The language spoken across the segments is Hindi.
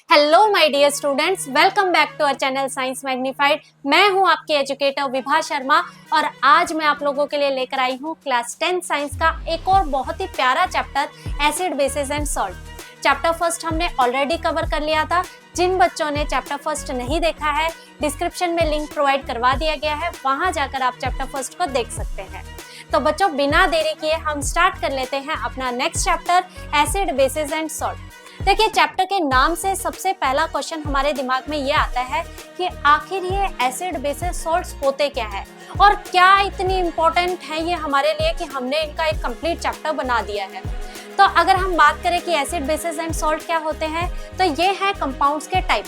Hello my dear students, welcome back to our channel Science Magnified. मैं हूं आपकी एजुकेटर विभा शर्मा और आज मैं आप लोगों के लिए लेकर आई हूं क्लास 10 साइंस का एक और बहुत ही प्यारा chapter acid basis and salt. Chapter first हमने ऑलरेडी कवर कर लिया था। जिन बच्चों ने चैप्टर फर्स्ट नहीं देखा है, डिस्क्रिप्शन में लिंक प्रोवाइड करवा दिया गया है, वहां जाकर आप चैप्टर फर्स्ट को देख सकते हैं। तो बच्चों, बिना देरी किए हम स्टार्ट कर लेते हैं अपना next chapter acid basis and salt. देखिए, चैप्टर के नाम से सबसे पहला क्वेश्चन हमारे दिमाग में ये आता है कि आखिर ये एसिड बेसिस सॉल्ट्स होते क्या है और क्या इतनी इम्पोर्टेंट है ये हमारे लिए कि हमने इनका एक कंप्लीट चैप्टर बना दिया है। तो अगर हम बात करें कि एसिड बेसिस एंड सॉल्ट क्या होते हैं, तो ये है कंपाउंड्स के टाइप।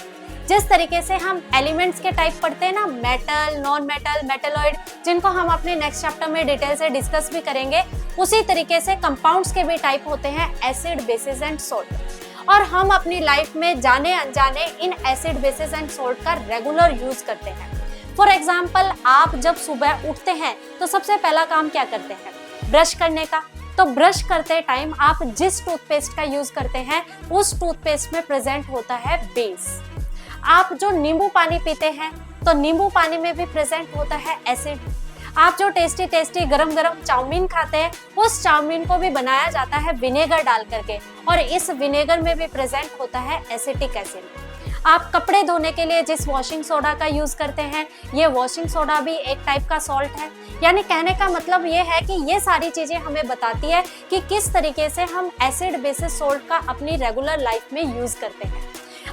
जिस तरीके से हम एलिमेंट्स के टाइप पढ़ते हैं ना, मेटल, नॉन मेटल, मेटलॉइड, जिनको हम अपने नेक्स्ट चैप्टर में डिटेल से डिस्कस भी करेंगे, उसी तरीके से कंपाउंड्स के भी टाइप होते हैं एसिड बेसिस एंड सॉल्ट। और हम अपनी लाइफ में जाने अनजाने in acid basis and salt का रेगुलर यूज करते हैं। फॉर एग्जाम्पल, आप जब सुबह उठते हैं तो सबसे पहला काम क्या करते हैं? ब्रश करने का। तो ब्रश करते टाइम आप जिस टूथपेस्ट का यूज करते हैं उस टूथपेस्ट में प्रेजेंट होता है बेस। आप जो नींबू पानी पीते हैं तो नींबू पानी में भी प्रेजेंट होता है एसिड। आप जो टेस्टी टेस्टी गरम गरम चाउमीन खाते हैं, उस चाउमीन को भी बनाया जाता है विनेगर डाल करके, और इस विनेगर में भी प्रेजेंट होता है एसिटिक एसिड। आप कपड़े धोने के लिए जिस वॉशिंग सोडा का यूज करते हैं, ये वॉशिंग सोडा भी एक टाइप का सॉल्ट है। यानी कहने का मतलब ये है कि ये सारी चीजें हमें बताती है कि किस तरीके से हम एसिड बेसिस सॉल्ट का अपनी रेगुलर लाइफ में यूज करते हैं।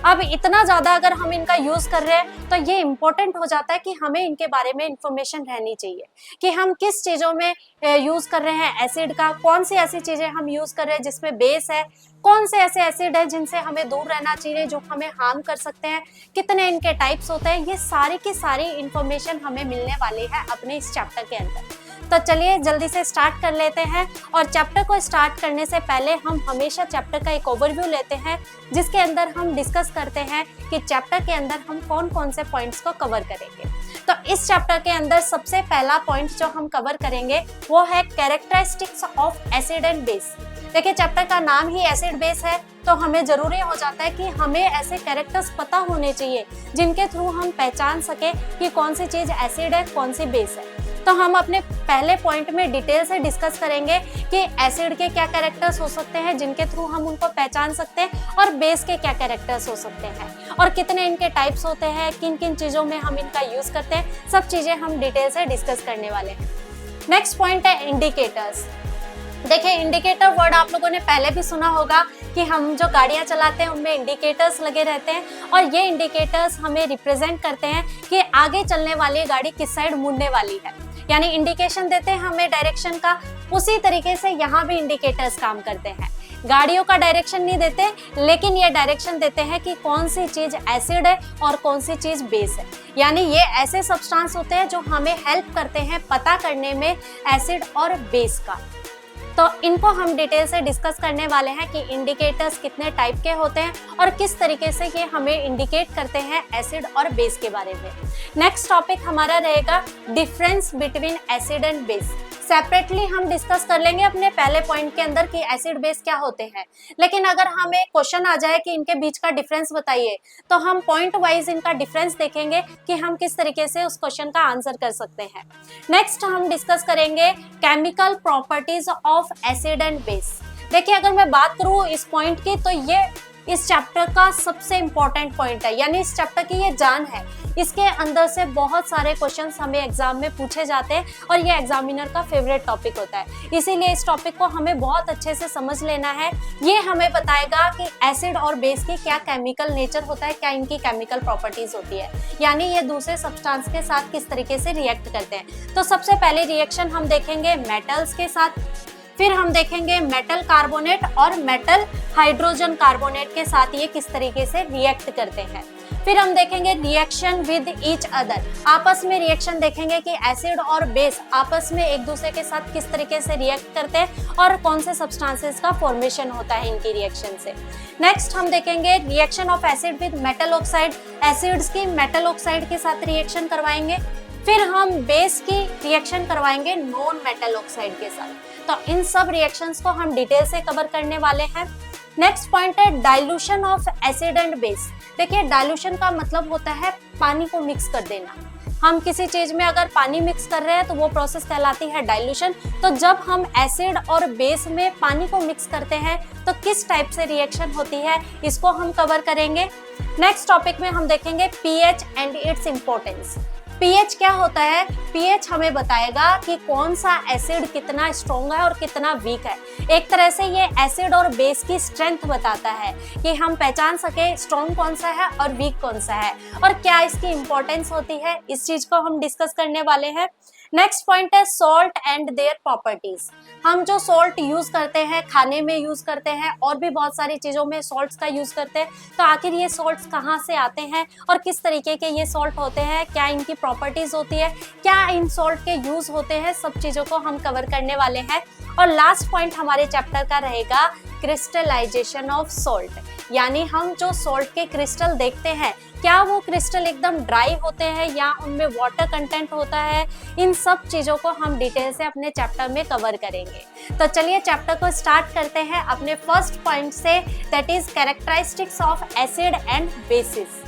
अब इतना ज्यादा अगर हम इनका यूज कर रहे हैं तो ये इम्पोर्टेंट हो जाता है कि हमें इनके बारे में इंफॉर्मेशन रहनी चाहिए कि हम किस चीजों में यूज कर रहे हैं एसिड का, कौन सी ऐसी चीजें हम यूज कर रहे हैं जिसमें बेस है, कौन से ऐसे एसिड है जिनसे हमें दूर रहना चाहिए जो हमें हार्म कर सकते हैं, कितने इनके टाइप्स होते हैं। ये सारी की सारी इंफॉर्मेशन हमें मिलने वाली है अपने इस चैप्टर के अंदर। तो चलिए जल्दी से स्टार्ट कर लेते हैं। और चैप्टर को स्टार्ट करने से पहले हम हमेशा चैप्टर का एक ओवरव्यू लेते हैं, जिसके अंदर हम डिस्कस करते हैं कि चैप्टर के अंदर हम कौन कौन से पॉइंट्स को कवर करेंगे। तो इस चैप्टर के अंदर सबसे पहला पॉइंट जो हम कवर करेंगे वो है characteristics of acid and base. देखिए, चैप्टर का नाम ही एसिड बेस है, तो हमें जरूरी हो जाता है कि हमें ऐसे कैरेक्टर्स पता होने चाहिए जिनके थ्रू हम पहचान सके कि कौन सी चीज एसिड है, कौन सी बेस है। तो हम अपने पहले पॉइंट में डिटेल से डिस्कस करेंगे कि एसिड के क्या कैरेक्टर्स हो सकते हैं जिनके थ्रू हम उनको पहचान सकते हैं, और बेस के क्या कैरेक्टर्स हो सकते हैं, और कितने इनके टाइप्स होते हैं, किन किन चीजों में हम इनका यूज करते हैं। सब चीजें हम डिटेल से डिस्कस करने वाले हैं। नेक्स्ट पॉइंट है इंडिकेटर्स। देखिए, इंडिकेटर वर्ड आप लोगों ने पहले भी सुना होगा कि हम जो गाड़ियां चलाते हैं उनमें इंडिकेटर्स लगे रहते हैं, और ये इंडिकेटर्स हमें रिप्रेजेंट करते हैं कि आगे चलने वाली गाड़ी किस साइड मुड़ने वाली है, यानी इंडिकेशन देते हैं हमें डायरेक्शन का। उसी तरीके से यहाँ भी इंडिकेटर्स काम करते हैं। गाड़ियों का डायरेक्शन नहीं देते, लेकिन ये डायरेक्शन देते हैं कि कौन सी चीज एसिड है और कौन सी चीज बेस है। यानी ये ऐसे सब्सटेंस होते हैं जो हमें हेल्प करते हैं पता करने में एसिड और बेस का। तो इनको हम डिटेल से डिस्कस करने वाले हैं कि इंडिकेटर्स कितने टाइप के होते हैं और किस तरीके से ये हमें इंडिकेट करते हैं एसिड और बेस के बारे में। नेक्स्ट टॉपिक हमारा रहेगा difference between acid and base. Separately हम डिस्कस कर लेंगे अपने पहले पॉइंट के अंदर कि एसिड बेस क्या होते हैं, लेकिन अगर हमें क्वेश्चन आ जाए कि इनके बीच का डिफरेंस बताइए, तो हम पॉइंट वाइज इनका डिफरेंस देखेंगे कि हम किस तरीके से उस क्वेश्चन का आंसर कर सकते हैं। नेक्स्ट हम डिस्कस करेंगे chemical properties of acid and base. देखिए, अगर मैं बात करूँ इस पॉइंट की, तो ये इस चैप्टर का सबसे इम्पोर्टेंट पॉइंट है, यानी इस चैप्टर की ये जान है। इसके अंदर से बहुत सारे क्वेश्चंस हमें एग्जाम में पूछे जाते हैं और ये एग्जामिनर का फेवरेट टॉपिक होता है। इसीलिए इस टॉपिक को हमें बहुत अच्छे से समझ लेना है। ये हमें बताएगा कि एसिड और बेस की क्या केमिकल नेचर होता है, क्या इनकी केमिकल प्रॉपर्टीज होती है, यानी ये दूसरे सब्सटेंस के साथ किस तरीके से रिएक्ट करते हैं। तो सबसे पहले रिएक्शन हम देखेंगे मेटल्स के साथ, फिर हम देखेंगे मेटल कार्बोनेट और मेटल हाइड्रोजन कार्बोनेट के साथ ये किस तरीके से रिएक्ट करते हैं। फिर हम देखेंगे रिएक्शन विद ईच अदर, आपस में रिएक्शन देखेंगे कि एसिड और बेस आपस में एक दूसरे के साथ किस तरीके से रिएक्ट करते हैं और कौन से सब्सटेंसेस का फॉर्मेशन होता है इनकी रिएक्शन से। नेक्स्ट हम देखेंगे reaction of acid with metal oxide, acids की मेटल ऑक्साइड के साथ रिएक्शन करवाएंगे। फिर हम बेस की रिएक्शन करवाएंगे नॉन मेटल ऑक्साइड के साथ। तो इन सब रिएक्शंस को हम डिटेल से कवर करने वाले हैं। नेक्स्ट पॉइंट है dilution of acid and base. देखिए डाइल्यूशन का मतलब होता है पानी को मिक्स कर देना। हम किसी चीज में अगर पानी मिक्स कर रहे हैं तो वो प्रोसेस कहलाती है डाइल्यूशन। तो जब हम एसिड और बेस में पानी को मिक्स करते हैं तो किस टाइप से रिएक्शन होती है, इसको हम कवर करेंगे। नेक्स्ट टॉपिक में हम देखेंगे pH and its importance. PH क्या होता है? पीएच हमें बताएगा कि कौन सा एसिड कितना स्ट्रॉन्ग है और कितना वीक है। एक तरह से ये एसिड और बेस की स्ट्रेंथ बताता है कि हम पहचान सके स्ट्रॉन्ग कौन सा है और वीक कौन सा है और क्या इसकी इंपॉर्टेंस होती है। इस चीज को हम डिस्कस करने वाले हैं। नेक्स्ट पॉइंट है सॉल्ट एंड देयर प्रॉपर्टीज। हम जो सॉल्ट यूज करते हैं, खाने में यूज करते हैं और भी बहुत सारी चीजों में सॉल्ट्स का यूज करते हैं, तो आखिर ये सॉल्ट्स कहाँ से आते हैं और किस तरीके के ये सॉल्ट होते हैं, क्या इनकी प्रॉपर्टीज होती है, क्या इन सॉल्ट के यूज होते हैं, सब चीजों को हम कवर करने वाले हैं। और लास्ट पॉइंट हमारे चैप्टर का रहेगा क्रिस्टलाइजेशन ऑफ सॉल्ट, यानी हम जो सॉल्ट के क्रिस्टल देखते हैं क्या वो क्रिस्टल एकदम ड्राई होते हैं या उनमें वाटर कंटेंट होता है। इन सब चीजों को हम डिटेल से अपने चैप्टर में कवर करेंगे। तो चलिए चैप्टर को स्टार्ट करते हैं अपने फर्स्ट पॉइंट से, that is characteristics of acid and bases.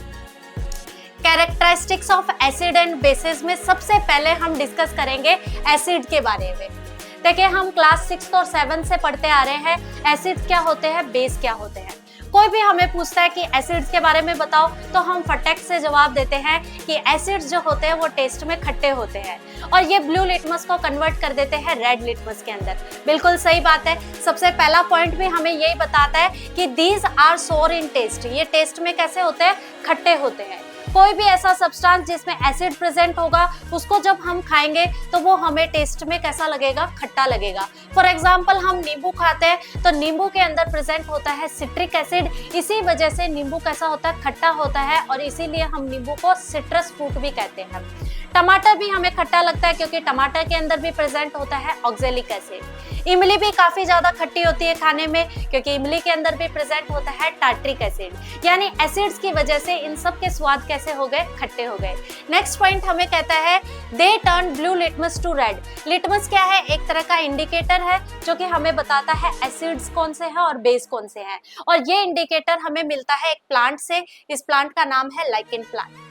Characteristics of acid and bases में सबसे पहले हम डिस्कस करेंगे एसिड के बारे में। देखिए हम क्लास 6 और 7 से पढ़ते आ रहे हैं एसिड क्या होते हैं, बेस क्या होते हैं। कोई भी हमें पूछता है कि एसिड्स के बारे में बताओ तो हम फटक से जवाब देते हैं कि एसिड्स जो होते हैं वो टेस्ट में खट्टे होते हैं और ये ब्लू लिटमस को कन्वर्ट कर देते हैं रेड लिटमस के अंदर। बिल्कुल सही बात है। सबसे पहला पॉइंट भी हमें यही बताता है कि दीज आर सोर इन टेस्ट। ये टेस्ट में कैसे होते हैं? खट्टे होते हैं। कोई भी ऐसा सब्सटेंस जिसमें एसिड प्रेजेंट होगा उसको जब हम खाएंगे तो वो हमें टेस्ट में कैसा लगेगा? खट्टा लगेगा। फॉर एग्जाम्पल हम नींबू खाते हैं तो नींबू के अंदर प्रेजेंट होता है सिट्रिक एसिड, इसी वजह से नींबू कैसा होता है? खट्टा होता है और इसीलिए हम नींबू को सिट्रस फ्रूट भी कहते हैं। टमाटर भी हमें खट्टा लगता है क्योंकि टमाटर के अंदर भी प्रेजेंट होता है ऑक्जेलिक एसिड। इमली भी काफी ज्यादा खट्टी होती है खाने में क्योंकि इमली के अंदर भी प्रेजेंट होता है टार्ट्रिक एसिड। यानी एसिड्स की वजह से इन सब के स्वाद कैसे हो गए? खट्टे हो गए। नेक्स्ट पॉइंट हमें कहता है they turn blue litmus to red. Litmus क्या है? एक तरह का इंडिकेटर है जो कि हमें बताता है एसिड्स कौन से हैं और बेस कौन से हैं, और ये इंडिकेटर हमें मिलता है एक प्लांट से। इस प्लांट का नाम है लाइकेन प्लांट।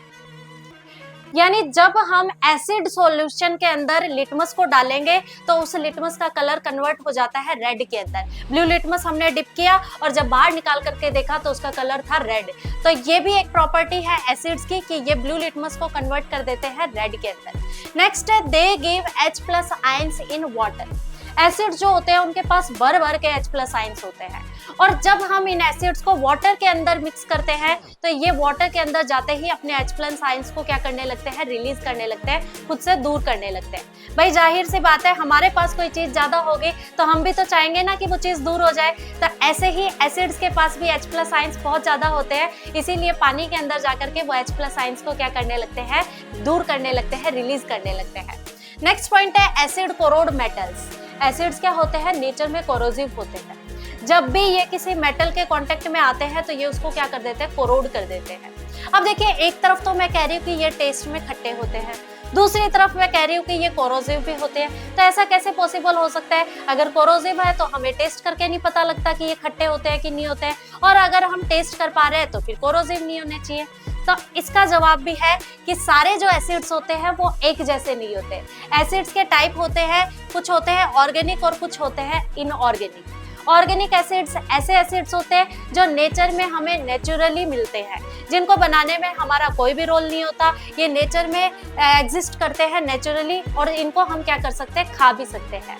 यानी जब हम एसिड सॉल्यूशन के अंदर लिटमस को डालेंगे तो उस लिटमस का कलर कन्वर्ट हो जाता है रेड के अंदर। ब्लू लिटमस हमने डिप किया और जब बाहर निकाल करके देखा तो उसका कलर था रेड। तो ये भी एक प्रॉपर्टी है एसिड्स की कि ये ब्लू लिटमस को कन्वर्ट कर देते हैं रेड के अंदर। नेक्स्ट है they give H+ ions in water. Acid जो होते हैं उनके पास भर के H+ आयंस होते हैं और जब हम इन एसिड्स को वाटर के अंदर मिक्स करते हैं तो ये वाटर के अंदर जाते ही अपने H+ आयंस को क्या करने लगते हैं? रिलीज करने लगते हैं, खुद से दूर करने लगते हैं। भाई जाहिर सी बात है, हमारे पास कोई चीज ज्यादा होगी तो हम भी तो चाहेंगे ना कि वो चीज दूर हो जाए। तो ऐसे ही एसिड्स के पास भी H+ आयंस बहुत ज्यादा होते हैं, इसीलिए पानी के अंदर जाकर के वो H+ आयंस को क्या करने लगते हैं? दूर करने लगते हैं, रिलीज करने लगते हैं। नेक्स्ट पॉइंट है एसिड कोरोड मेटल्स। एसिड्स क्या होते हैं? नेचर में कोरोसिव होते हैं। जब भी ये किसी मेटल के कांटेक्ट में आते हैं तो ये उसको क्या कर देते हैं? कोरोड कर देते हैं। अब देखिए एक तरफ तो मैं कह रही हूँ कि ये टेस्ट में खट्टे होते हैं, दूसरी तरफ मैं कह रही हूँ कि ये कोरोसिव भी होते हैं। तो ऐसा कैसे पॉसिबल हो सकता है? अगर कोरोसिव है तो हमें टेस्ट करके नहीं पता लगता कि ये खट्टे होते हैं कि नहीं होते हैं, और अगर हम टेस्ट कर पा रहे हैं तो फिर कोरोसिव नहीं होने चाहिए। तो इसका जवाब भी है कि सारे जो एसिड्स होते हैं वो एक जैसे नहीं होते। एसिड्स के टाइप होते हैं, कुछ होते हैं ऑर्गेनिक और कुछ होते हैं इनऑर्गेनिक। ऑर्गेनिक एसिड्स ऐसे एसिड्स होते हैं जो नेचर में हमें नेचुरली मिलते हैं, जिनको बनाने में हमारा कोई भी रोल नहीं होता। ये नेचर में एग्जिस्ट करते हैं नेचुरली और इनको हम क्या कर सकते हैं? खा भी सकते हैं।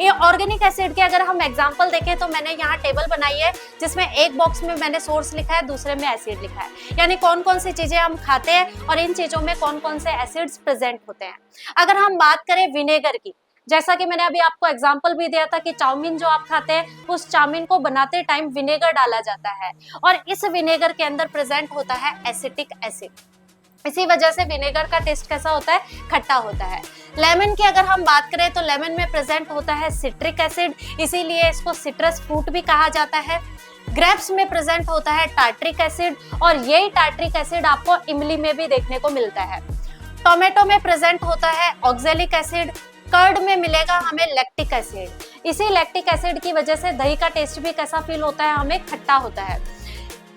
ये ऑर्गेनिक एसिड के अगर हम एग्जांपल देखें तो मैंने यहाँ टेबल बनाई है जिसमें एक बॉक्स में मैंने सोर्स लिखा है, दूसरे में एसिड लिखा है, यानी कौन कौन सी चीजें हम खाते हैं और इन चीजों में कौन कौन से एसिड्स प्रेजेंट होते हैं। अगर हम बात करें विनेगर की, जैसा कि मैंने अभी आपको एग्जांपल भी दिया था कि चाउमीन जो आप खाते हैं उस चाउमीन को बनाते टाइम विनेगर डाला जाता है और इस विनेगर के अंदर प्रेजेंट होता है एसिटिक एसिड। इसी वजह से विनेगर का टेस्ट कैसा होता है? खट्टा होता है। लेमन की अगर हम बात करें तो लेमन में प्रेजेंट होता है सिट्रिक एसिड, इसीलिए इसको सिट्रस फ्रूट भी कहा जाता है। ग्रेप्स में प्रेजेंट होता है टार्ट्रिक एसिड और यही टार्ट्रिक एसिड आपको इमली में भी देखने को मिलता है। टोमेटो में प्रेजेंट होता है ऑक्जेलिक एसिड, कर्ड में मिलेगा हमें लैक्टिक एसिड। इसी लैक्टिक एसिड की वजह से दही का टेस्ट भी कैसा फील होता है, हमें खट्टा होता है।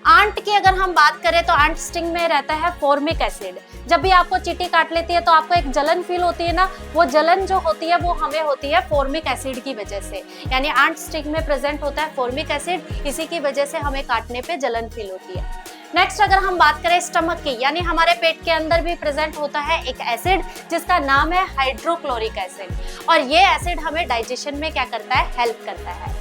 आंट की अगर हम बात करें तो आंट स्टिंग में रहता है फॉर्मिक एसिड। जब भी आपको चींटी काट लेती है तो आपको एक जलन फील होती है ना, वो जलन जो होती है वो हमें होती है फॉर्मिक एसिड की वजह से। यानी आंट स्टिंग में प्रेजेंट होता है फॉर्मिक एसिड, इसी की वजह से हमें काटने पे जलन फील होती है। नेक्स्ट अगर हम बात करें स्टमक की, यानी हमारे पेट के अंदर भी प्रेजेंट होता है एक एसिड जिसका नाम है हाइड्रोक्लोरिक एसिड, और ये एसिड हमें डाइजेशन में क्या करता है, हेल्प करता है।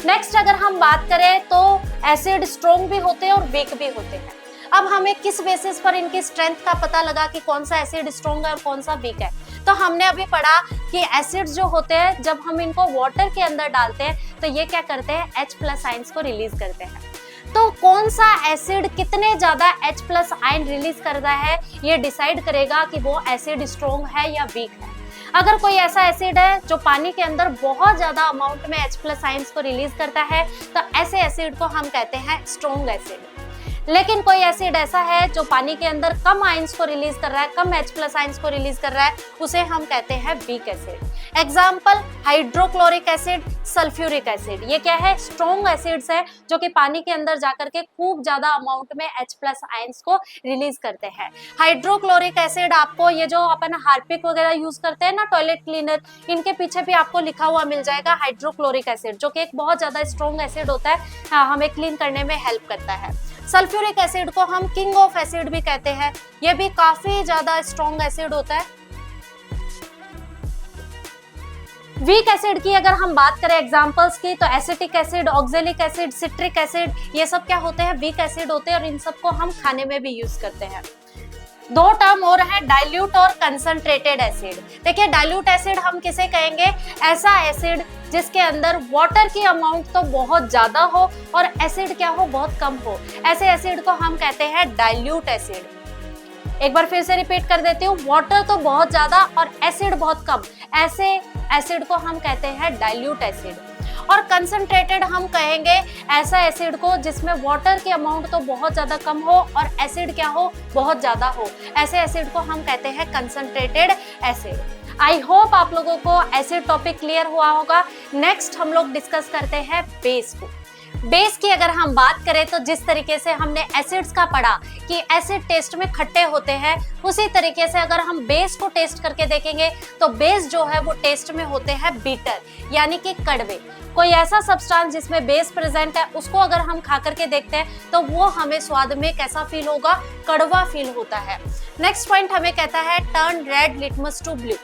नेक्स्ट अगर हम बात करें तो एसिड स्ट्रॉन्ग भी होते हैं और वीक भी होते हैं। अब हमें किस बेसिस पर इनकी स्ट्रेंथ का पता लगा कि कौन सा एसिड स्ट्रॉन्ग है और कौन सा वीक है? तो हमने अभी पढ़ा कि एसिड्स जो होते हैं जब हम इनको वाटर के अंदर डालते हैं तो ये क्या करते हैं, H+ आयंस को रिलीज करते हैं। तो कौन सा एसिड कितने ज्यादा H+ आयन रिलीज करता है ये डिसाइड करेगा कि वो एसिड स्ट्रॉन्ग है या वीक है। अगर कोई ऐसा एसिड है जो पानी के अंदर बहुत ज्यादा अमाउंट में H+ आयंस को रिलीज करता है तो ऐसे एसिड को हम कहते हैं स्ट्रॉन्ग एसिड। लेकिन कोई एसिड ऐसा है जो पानी के अंदर कम आयंस को रिलीज कर रहा है, कम H+ आयंस को रिलीज कर रहा है, उसे हम कहते हैं weak acid. Example hydrochloric acid, sulphuric acid, ये क्या है, स्ट्रॉन्ग एसिड्स है जो कि पानी के अंदर जाकर के खूब ज्यादा अमाउंट में H+ आयंस को रिलीज करते हैं। हाइड्रोक्लोरिक एसिड आपको ये जो अपन हार्पिक वगैरह यूज करते हैं ना, टॉयलेट क्लीनर, इनके पीछे भी आपको लिखा हुआ मिल जाएगा हाइड्रोक्लोरिक एसिड, जो कि एक बहुत ज्यादा स्ट्रॉन्ग एसिड होता है, हमें क्लीन करने में हेल्प करता है। सल्फ्यूरिक एसिड को हम किंग ऑफ एसिड भी कहते हैं, ये भी काफी ज्यादा स्ट्रॉन्ग एसिड होता है। वीक एसिड की अगर हम बात करें एग्जांपल्स की तो acetic acid, oxalic acid, citric acid, ये सब क्या होते हैं, वीक एसिड होते हैं और इन सबको हम खाने में भी यूज करते हैं। दो टर्म और है, डाइल्यूट और कंसंट्रेटेड एसिड। देखिए डाइल्यूट एसिड हम किसे कहेंगे, ऐसा एसिड जिसके अंदर वाटर की अमाउंट तो बहुत ज्यादा हो और एसिड क्या हो, बहुत कम हो, ऐसे एसिड को हम कहते हैं डाइल्यूट एसिड। एक बार फिर से रिपीट कर देती हूँ, वाटर तो बहुत ज्यादा और एसिड बहुत कम, ऐसे एसिड को हम कहते हैं डाइल्यूट एसिड। और कंसंट्रेटेड हम कहेंगे ऐसा एसिड को जिसमें वाटर की अमाउंट तो बहुत ज्यादा कम हो और एसिड क्या हो, बहुत ज्यादा हो, ऐसे एसिड को हम कहते हैं कंसंट्रेटेड एसिड। आई होप आप लोगों को एसिड टॉपिक क्लियर हुआ होगा। नेक्स्ट हम लोग डिस्कस करते हैं बेस को। बेस की अगर हम बात करें तो जिस तरीके से हमने एसिड्स का पढ़ा कि एसिड टेस्ट में खट्टे होते हैं, उसी तरीके से अगर हम बेस को टेस्ट करके देखेंगे तो बेस जो है वो टेस्ट में होते हैं बीटर, यानी कि कड़वे। कोई ऐसा सब्सटेंस जिसमें बेस प्रेजेंट है उसको अगर हम खा करके देखते हैं तो वो हमें स्वाद में कैसा फील होगा, कड़वा फील होता है। नेक्स्ट पॉइंट हमें कहता है turn red litmus to blue.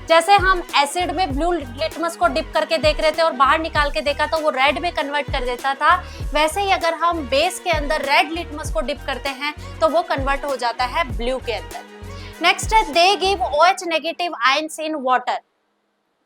जैसे हम एसिड में ब्लू लिटमस को डिप करके देख रहे थे और बाहर निकाल के देखा तो वो रेड में कन्वर्ट कर देता था, वैसे ही अगर हम बेस के अंदर रेड लिटमस को डिप करते हैं तो वो कन्वर्ट हो जाता है ब्लू के अंदर। नेक्स्ट है they give OH negative ions in water.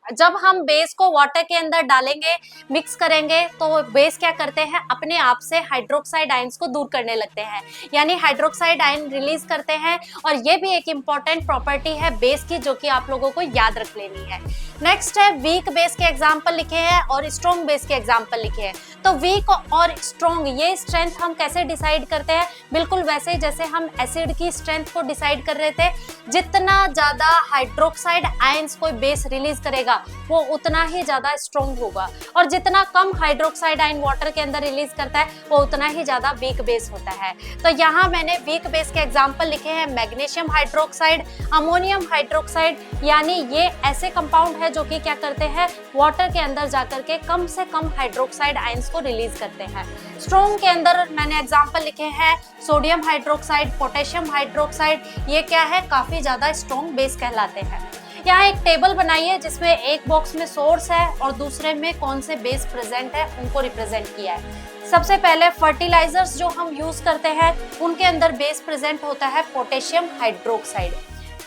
जब हम बेस को वाटर के अंदर डालेंगे, मिक्स करेंगे, तो बेस क्या करते हैं, अपने आप से हाइड्रोक्साइड आयंस को दूर करने लगते हैं, यानी हाइड्रोक्साइड आयन रिलीज करते हैं। और ये भी एक इंपॉर्टेंट प्रॉपर्टी है बेस की जो कि आप लोगों को याद रख लेनी है। नेक्स्ट है वीक बेस के एग्जाम्पल लिखे हैं और स्ट्रॉन्ग बेस के एग्जाम्पल लिखे हैं। तो वीक और स्ट्रॉन्ग ये स्ट्रेंथ हम कैसे डिसाइड करते हैं, बिल्कुल वैसे जैसे हम एसिड की स्ट्रेंथ को डिसाइड कर रहे थे। जितना ज्यादा हाइड्रोक्साइड आयंस कोई बेस रिलीज करेगा वो उतना ही ज्यादा स्ट्रॉन्ग होगा, और जितना कम हाइड्रोक्साइड आयन वाटर के अंदर रिलीज करता है वो उतना ही ज्यादा वीक बेस होता है। तो यहाँ मैंने वीक बेस के एग्जाम्पल लिखे हैं मैग्नीशियम हाइड्रोक्साइड, अमोनियम हाइड्रोक्साइड, यानी ये ऐसे कंपाउंड है जो कि क्या करते हैं, वाटर के अंदर जाकर के कम से कम हाइड्रोक्साइड आयंस को रिलीज करते हैं। स्ट्रॉन्ग के अंदर मैंने एग्जाम्पल लिखे हैं सोडियम हाइड्रोक्साइड, पोटेशियम हाइड्रोक्साइड, ये क्या है, काफी ज्यादा स्ट्रॉन्ग बेस कहलाते हैं। यहाँ एक टेबल बनाई है जिसमें एक बॉक्स में सोर्स है और दूसरे में कौन से बेस प्रेजेंट है उनको रिप्रेजेंट किया है। सबसे पहले फर्टिलाइजर्स जो हम यूज करते हैं उनके अंदर बेस प्रेजेंट होता है पोटेशियम हाइड्रोक्साइड।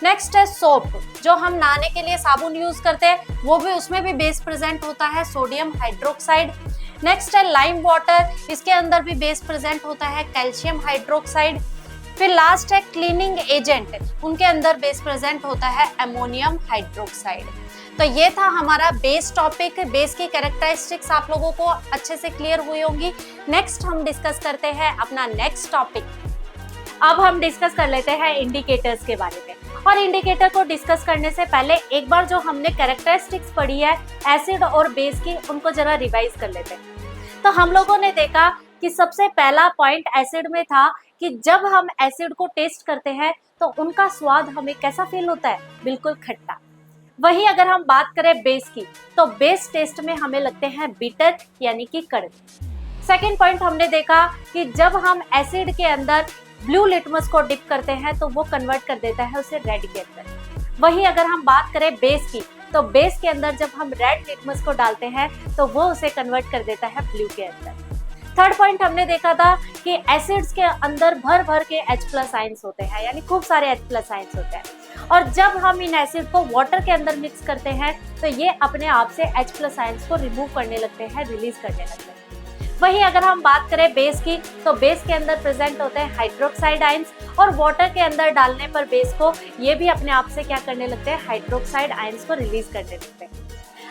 नेक्स्ट है सोप, जो हम नहाने के लिए साबुन यूज करते हैं वो भी, उसमें भी बेस प्रेजेंट होता है सोडियम हाइड्रोक्साइड। नेक्स्ट है लाइम वाटर, इसके अंदर भी बेस प्रेजेंट होता है कैल्शियम हाइड्रोक्साइड। फिर लास्ट है क्लीनिंग एजेंट, उनके अंदर बेस प्रेजेंट होता है अमोनियम हाइड्रोक्साइड। तो ये था हमारा बेस टॉपिक। बेस की कैरेक्टरिस्टिक्स आप लोगों को अच्छे से क्लियर हुई होंगी। नेक्स्ट हम डिस्कस करते हैं अपना नेक्स्ट टॉपिक। अब हम डिस्कस कर लेते हैं इंडिकेटर्स के बारे में। और इंडिकेटर को डिस्कस करने से पहले एक बार जो हमने कैरेक्टरिस्टिक्स पढ़ी है एसिड और बेस की, उनको जरा रिवाइज कर लेते हैं। तो हम लोगों ने देखा कि सबसे पहला पॉइंट एसिड में था कि जब हम एसिड को टेस्ट करते हैं तो उनका स्वाद हमें कैसा फील होता है, बिल्कुल खट्टा। वही अगर हम बात करें बेस की, तो बेस टेस्ट में हमें लगते हैं बिटर यानी कि कड़वे। सेकेंड पॉइंट हमने देखा कि जब हम एसिड के अंदर ब्लू लिटमस को डिप करते हैं तो वो कन्वर्ट कर देता है उसे रेड के अंदर। वही अगर हम बात करें बेस की, तो बेस के अंदर जब हम रेड लिटमस को डालते हैं तो वो उसे कन्वर्ट कर देता है ब्लू के अंदर। थर्ड पॉइंट हमने देखा था कि एसिड्स के अंदर भर भर के H+ आयंस होते हैं, यानी खूब सारे H+ आयंस होते हैं, और जब हम इन एसिड को वाटर के अंदर मिक्स करते हैं तो ये अपने आप से H+ आयंस को रिमूव करने लगते हैं, रिलीज करने लगते हैं। वही अगर हम बात करें बेस की, तो बेस के अंदर प्रेजेंट होते हैं हाइड्रोक्साइड आयंस, और वाटर के अंदर डालने पर बेस को ये भी अपने आप से क्या करने लगते हैं, हाइड्रोक्साइड आयंस को रिलीज करने लगते हैं।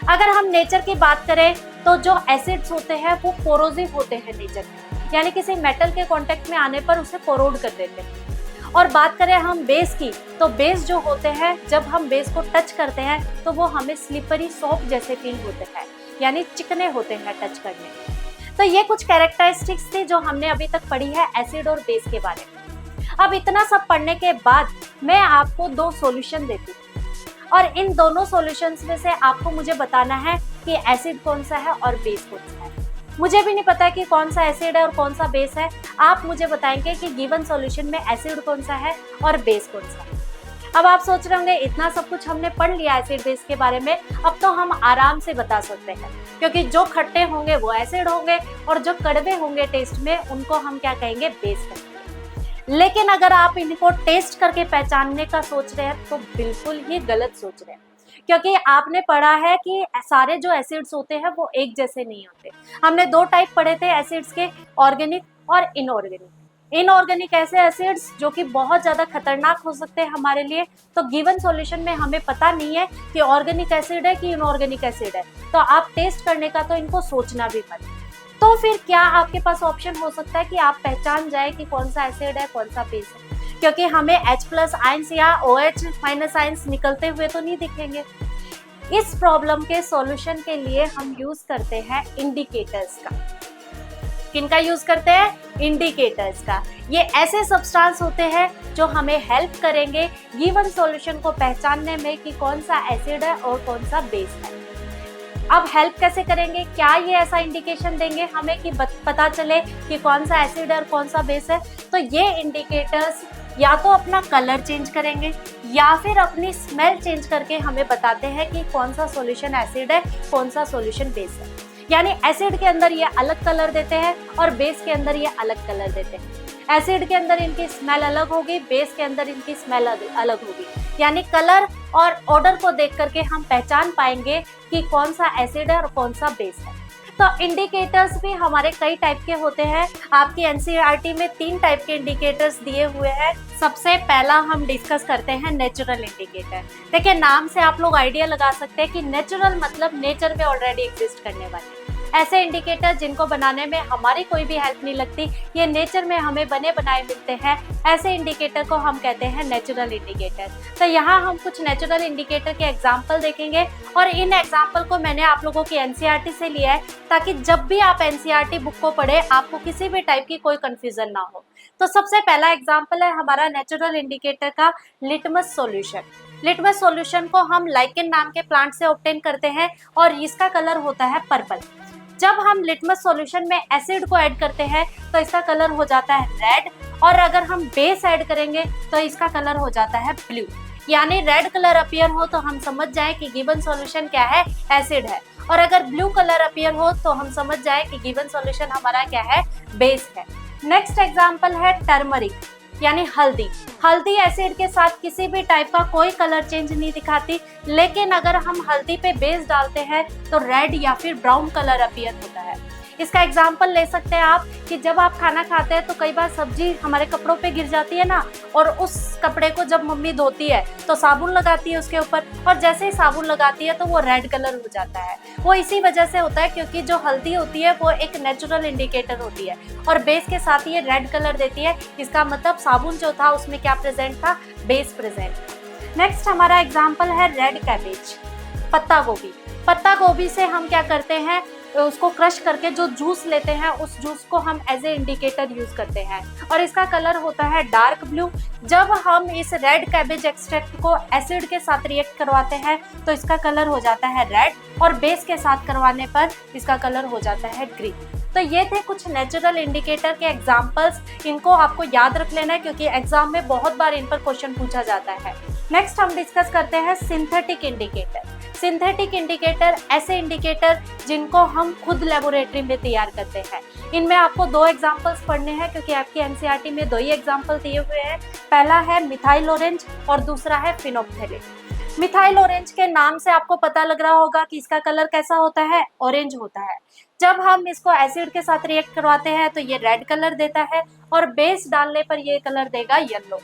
अगर हम नेचर की बात करें तो जो एसिड्स होते हैं वो कोरोसिव होते हैं नेचर में, यानी किसी मेटल के कांटेक्ट में आने पर उसे कोरोड कर देते हैं। और बात करें हम बेस की, तो बेस जो होते हैं जब हम बेस को टच करते हैं तो वो हमें स्लिपरी सॉफ्ट जैसे फील होते हैं, यानी चिकने होते हैं टच करने में। तो ये कुछ कैरेक्टरिस्टिक्स थी जो हमने अभी तक पढ़ी है एसिड और बेस के बारे में। अब इतना सब पढ़ने के बाद मैं आपको 2 सॉल्यूशन देती हूँ, और इन दोनों सॉल्यूशंस में से आपको मुझे बताना है कि एसिड कौन सा है और बेस कौन सा है। मुझे भी नहीं पता कि कौन सा एसिड है और कौन सा बेस है, आप मुझे बताएंगे कि गिवन सॉल्यूशन में एसिड कौन सा है और बेस कौन सा है। अब आप सोच रहे होंगे इतना सब कुछ हमने पढ़ लिया एसिड बेस के बारे में, अब तो हम आराम से बता सकते हैं, क्योंकि जो खट्टे होंगे वो एसिड होंगे और जो कड़वे होंगे टेस्ट में उनको हम क्या कहेंगे, बेस कहेंगे। लेकिन अगर आप इनको टेस्ट करके पहचानने का सोच रहे हैं तो बिल्कुल ही गलत सोच रहे हैं, क्योंकि आपने पढ़ा है कि सारे जो एसिड्स होते हैं वो एक जैसे नहीं होते। हमने 2 टाइप पढ़े थे एसिड्स के, ऑर्गेनिक और इनऑर्गेनिक। इनऑर्गेनिक ऐसे एसिड्स जो कि बहुत ज्यादा खतरनाक हो सकते हैं हमारे लिए, तो गिवन सॉल्यूशन में हमें पता नहीं है कि ऑर्गेनिक एसिड है कि इनऑर्गेनिक एसिड है, तो आप टेस्ट करने का तो इनको सोचना भी मत। तो फिर क्या आपके पास ऑप्शन हो सकता है कि आप पहचान जाए कि कौन सा एसिड है कौन सा बेस है, क्योंकि हमें H+ आयंस या OH- आयंस निकलते हुए तो नहीं दिखेंगे। इस प्रॉब्लम के सॉल्यूशन के लिए हम यूज करते हैं इंडिकेटर्स का। किनका यूज करते हैं, इंडिकेटर्स का। ये ऐसे सब्सटेंस होते हैं जो हमें हेल्प करेंगे गिवन सॉल्यूशन को पहचानने में कि कौन सा एसिड है और कौन सा बेस है। अब हेल्प कैसे करेंगे, क्या ये ऐसा इंडिकेशन देंगे हमें कि पता चले कि कौन सा एसिड है और कौन सा बेस है, तो ये इंडिकेटर्स या तो अपना कलर चेंज करेंगे या फिर अपनी स्मेल चेंज करके हमें बताते हैं कि कौन सा सॉल्यूशन एसिड है कौन सा सॉल्यूशन बेस है। यानी एसिड के अंदर ये अलग कलर देते हैं और बेस के अंदर ये अलग कलर देते हैं। एसिड के अंदर इनकी स्मेल अलग होगी, बेस के अंदर इनकी स्मेल अलग होगी। यानी कलर और ऑर्डर को देख करके हम पहचान पाएंगे कि कौन सा एसिड है और कौन सा बेस है। तो इंडिकेटर्स भी हमारे कई टाइप के होते हैं। आपकी एनसीईआरटी में 3 टाइप के इंडिकेटर्स दिए हुए हैं। सबसे पहला हम डिस्कस करते हैं नेचुरल इंडिकेटर। देखिए, नाम से आप लोग आइडिया लगा सकते हैं कि नेचुरल मतलब नेचर में ऑलरेडी एग्जिस्ट करने वाले ऐसे इंडिकेटर जिनको बनाने में हमारी कोई भी हेल्प नहीं लगती, ये नेचर में हमें बने बनाए मिलते हैं, ऐसे इंडिकेटर को हम कहते हैं नेचुरल इंडिकेटर। तो यहाँ हम कुछ नेचुरल इंडिकेटर के एग्जाम्पल देखेंगे और इन एग्जाम्पल को मैंने आप लोगों की एनसीईआरटी से लिया है ताकि जब भी आप एनसीईआरटी बुक को पढ़े आपको किसी भी टाइप की कोई कंफ्यूजन ना हो। तो सबसे पहला एग्जाम्पल है हमारा नेचुरल इंडिकेटर का लिटमस सॉल्यूशन। लिटमस सॉल्यूशन को हम लाइकेन नाम के प्लांट से ऑब्टेन करते हैं और इसका कलर होता है पर्पल। जब हम लिटमस सॉल्यूशन में एसिड को ऐड करते हैं तो इसका कलर हो जाता है रेड, और अगर हम बेस ऐड करेंगे तो इसका कलर हो जाता है ब्लू। यानी रेड कलर अपीयर हो तो हम समझ जाएं कि गिवन सॉल्यूशन क्या है, एसिड है, और अगर ब्लू कलर अपीयर हो तो हम समझ जाएं कि गिवन सॉल्यूशन हमारा क्या है, बेस है। नेक्स्ट एग्जांपल है टर्मरिक यानी हल्दी। हल्दी एसिड के साथ किसी भी टाइप का कोई कलर चेंज नहीं दिखाती, लेकिन अगर हम हल्दी पे बेस डालते हैं तो रेड या फिर ब्राउन कलर अपीयर होता है। इसका एग्जाम्पल ले सकते हैं आप कि जब आप खाना खाते हैं तो कई बार सब्जी हमारे कपड़ों पे गिर जाती है ना, और उस कपड़े को जब मम्मी धोती है तो साबुन लगाती है उसके ऊपर, और जैसे ही साबुन लगाती है तो वो रेड कलर हो जाता है। वो इसी वजह से होता है क्योंकि जो हल्दी होती है वो एक नेचुरल इंडिकेटर होती है और बेस के साथ ये रेड कलर देती है। इसका मतलब साबुन जो था उसमें क्या प्रेजेंट था, बेस प्रेजेंट था। नेक्स्ट हमारा एग्जाम्पल है रेड कैबेज, पत्ता गोभी। पत्ता गोभी से हम क्या करते हैं, उसको क्रश करके जो जूस लेते हैं उस जूस को हम एज ए इंडिकेटर यूज करते हैं और इसका कलर होता है डार्क ब्लू। जब हम इस रेड कैबेज एक्सट्रैक्ट को एसिड के साथ रिएक्ट करवाते हैं तो इसका कलर हो जाता है रेड और बेस के साथ करवाने पर इसका कलर हो जाता है ग्रीन। तो ये थे कुछ नेचुरल इंडिकेटर के एग्जाम्पल्स, इनको आपको याद रख लेना है क्योंकि एग्जाम में बहुत बार इन पर क्वेश्चन पूछा जाता है। नेक्स्ट हम डिस्कस करते हैं सिंथेटिक इंडिकेटर। सिंथेटिक इंडिकेटर ऐसे इंडिकेटर जिनको हम खुद लेबोरेटरी में तैयार करते हैं। इनमें आपको दो एग्जांपल्स पढ़ने हैं क्योंकि आपकी एनसीईआरटी में दो ही एग्जांपल दिए हुए हैं। पहला है मिथाइल ऑरेंज और दूसरा है फिनोप्थेलिन। मिथाइल ऑरेंज के नाम से आपको पता लग रहा होगा कि इसका कलर कैसा होता है, ऑरेंज होता है। जब हम इसको एसिड के साथ रिएक्ट करवाते हैं तो ये रेड कलर देता है और बेस डालने पर ये कलर देगा येलो।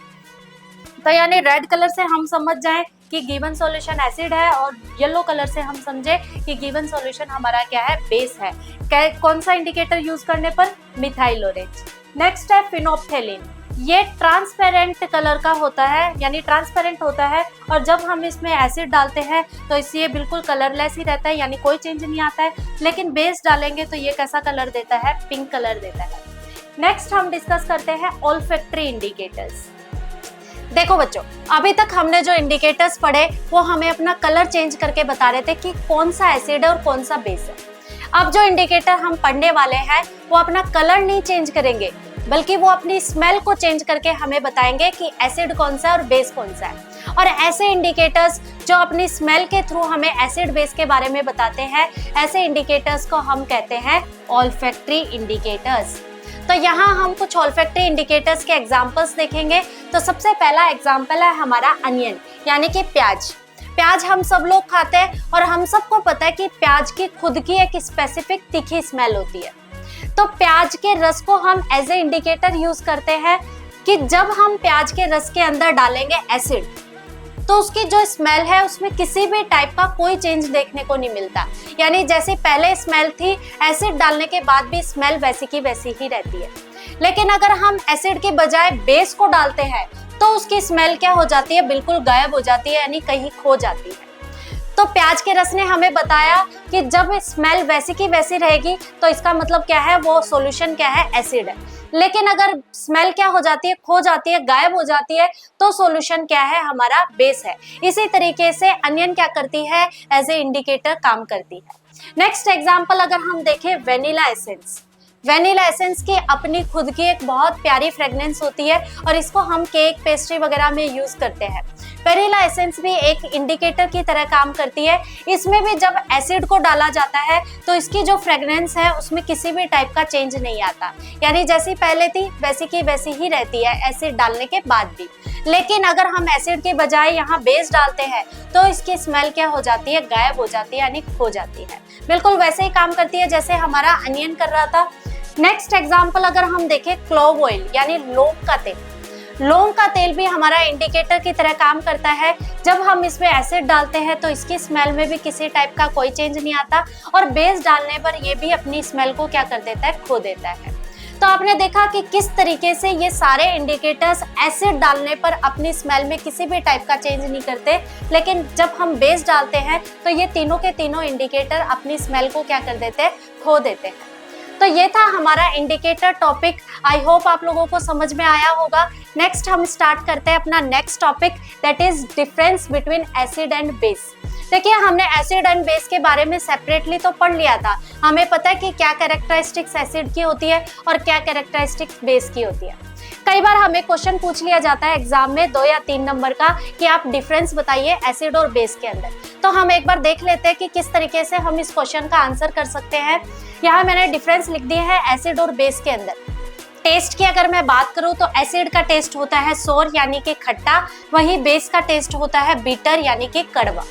तो यानी रेड कलर से हम समझ जाएं कि गिवन सॉल्यूशन एसिड है और येलो कलर से हम समझे कि गिवन सॉल्यूशन हमारा क्या है, बेस है। कौन सा इंडिकेटर यूज करने पर, मिथाइल ऑरेंज। नेक्स्ट है फिनोप्थेलिन। ये ट्रांसपेरेंट कलर का होता है, यानी ट्रांसपेरेंट होता है और जब हम इसमें एसिड डालते हैं तो इससे ये बिल्कुल कलरलेस ही रहता है, यानी कोई चेंज नहीं आता है। लेकिन बेस डालेंगे तो ये कैसा कलर देता है, पिंक कलर देता है। नेक्स्ट हम डिस्कस करते हैं ओल्फैक्टरी इंडिकेटर्स। देखो बच्चों, अभी तक हमने जो इंडिकेटर्स पढ़े वो हमें अपना कलर चेंज करके बता रहे थे कि कौन सा एसिड है और कौन सा बेस है। अब जो इंडिकेटर हम पढ़ने वाले हैं वो अपना कलर नहीं चेंज करेंगे बल्कि वो अपनी स्मेल को चेंज करके हमें बताएंगे कि एसिड कौन सा है और बेस कौन सा है। और ऐसे इंडिकेटर्स जो अपनी स्मेल के थ्रू हमें एसिड बेस के बारे में बताते हैं, ऐसे इंडिकेटर्स को हम कहते हैं ओल्फैक्टरी इंडिकेटर्स। तो यहाँ हम कुछ ओल्फैक्टरी इंडिकेटर्स के एग्जांपल्स देखेंगे। तो सबसे पहला एग्जांपल है हमारा अनियन, यानी कि प्याज। प्याज हम सब लोग खाते हैं और हम सबको पता है कि प्याज की खुद की एक स्पेसिफिक तीखी स्मेल होती है। तो प्याज के रस को हम एज ए इंडिकेटर यूज करते हैं कि जब हम प्याज के रस के अंदर डालेंगे एसिड तो उसकी जो स्मेल है उसमें किसी भी टाइप का कोई चेंज देखने को नहीं मिलता। यानी जैसे पहले स्मेल थी, एसिड डालने के बाद भी स्मेल वैसी की वैसी ही रहती है। लेकिन अगर हम एसिड के बजाय बेस को डालते हैं तो उसकी स्मेल क्या हो जाती है, बिल्कुल गायब हो जाती है, यानी कहीं खो जाती है। तो प्याज के रस ने हमें बताया कि जब स्मेल वैसी की वैसी रहेगी तो इसका मतलब क्या है, वो सॉल्यूशन क्या है, एसिड है। लेकिन अगर स्मेल क्या हो जाती है, खो जाती है, गायब हो जाती है, तो सॉल्यूशन क्या है, हमारा बेस है। इसी तरीके से अनियन क्या करती है, एज ए इंडिकेटर काम करती है। नेक्स्ट एग्जांपल अगर हम देखें, वेनिला एसेंस। वेनिला एसेंस की अपनी खुद की एक बहुत प्यारी फ्रेग्रेंस होती है और इसको हम केक, पेस्ट्री वगैरह में यूज करते हैं। वेनिला एसेंस भी एक इंडिकेटर की तरह काम करती है। इसमें भी जब एसिड को डाला जाता है तो इसकी जो फ्रेग्रेंस है उसमें किसी भी टाइप का चेंज नहीं आता, यानी जैसी पहले थी वैसी की वैसी ही रहती है एसिड डालने के बाद भी। लेकिन अगर हम एसिड के बजाय यहाँ बेस डालते हैं तो इसकी स्मेल क्या हो जाती है, गायब हो जाती है, यानी खो जाती है। बिल्कुल वैसे ही काम करती है जैसे हमारा अनियन कर रहा था। नेक्स्ट एग्जाम्पल अगर हम देखें, क्लोव ऑयल यानी लौंग का तेल। लौंग का तेल भी हमारा इंडिकेटर की तरह काम करता है। जब हम इसमें एसिड डालते हैं तो इसकी स्मेल में भी किसी टाइप का कोई चेंज नहीं आता और बेस डालने पर ये भी अपनी स्मेल को क्या कर देता है, खो देता है। तो आपने देखा कि किस तरीके से ये सारे इंडिकेटर्स एसिड डालने पर अपनी स्मेल में किसी भी टाइप का चेंज नहीं करते, लेकिन जब हम बेस डालते हैं तो ये तीनों के तीनों इंडिकेटर अपनी स्मेल को क्या कर देते हैं, खो देते हैं। तो ये था हमारा इंडिकेटर टॉपिक। आई होप आप लोगों को समझ में आया होगा। नेक्स्ट हम स्टार्ट करते हैं अपना next topic, that is difference between acid and base. देखिए, हमने एसिड एंड बेस के बारे में सेपरेटली तो पढ़ लिया था। हमें पता है कि क्या कैरेक्टरिस्टिक्स एसिड की होती है और क्या कैरेक्टरिस्टिक्स बेस की होती है। कई बार हमें क्वेश्चन पूछ लिया जाता है एग्जाम में 2 या 3 नंबर का कि आप डिफरेंस बताइए एसिड और बेस के अंदर। तो हम एक बार देख लेते हैं कि किस तरीके से हम इस क्वेश्चन का आंसर कर सकते हैं। यहाँ मैंने डिफरेंस लिख दिया है एसिड और बेस के अंदर। टेस्ट की अगर मैं बात करूं तो एसिड का टेस्ट होता है सोर यानी कि खट्टा, वहीं बेस का टेस्ट होता है बीटर यानी कि कड़वा।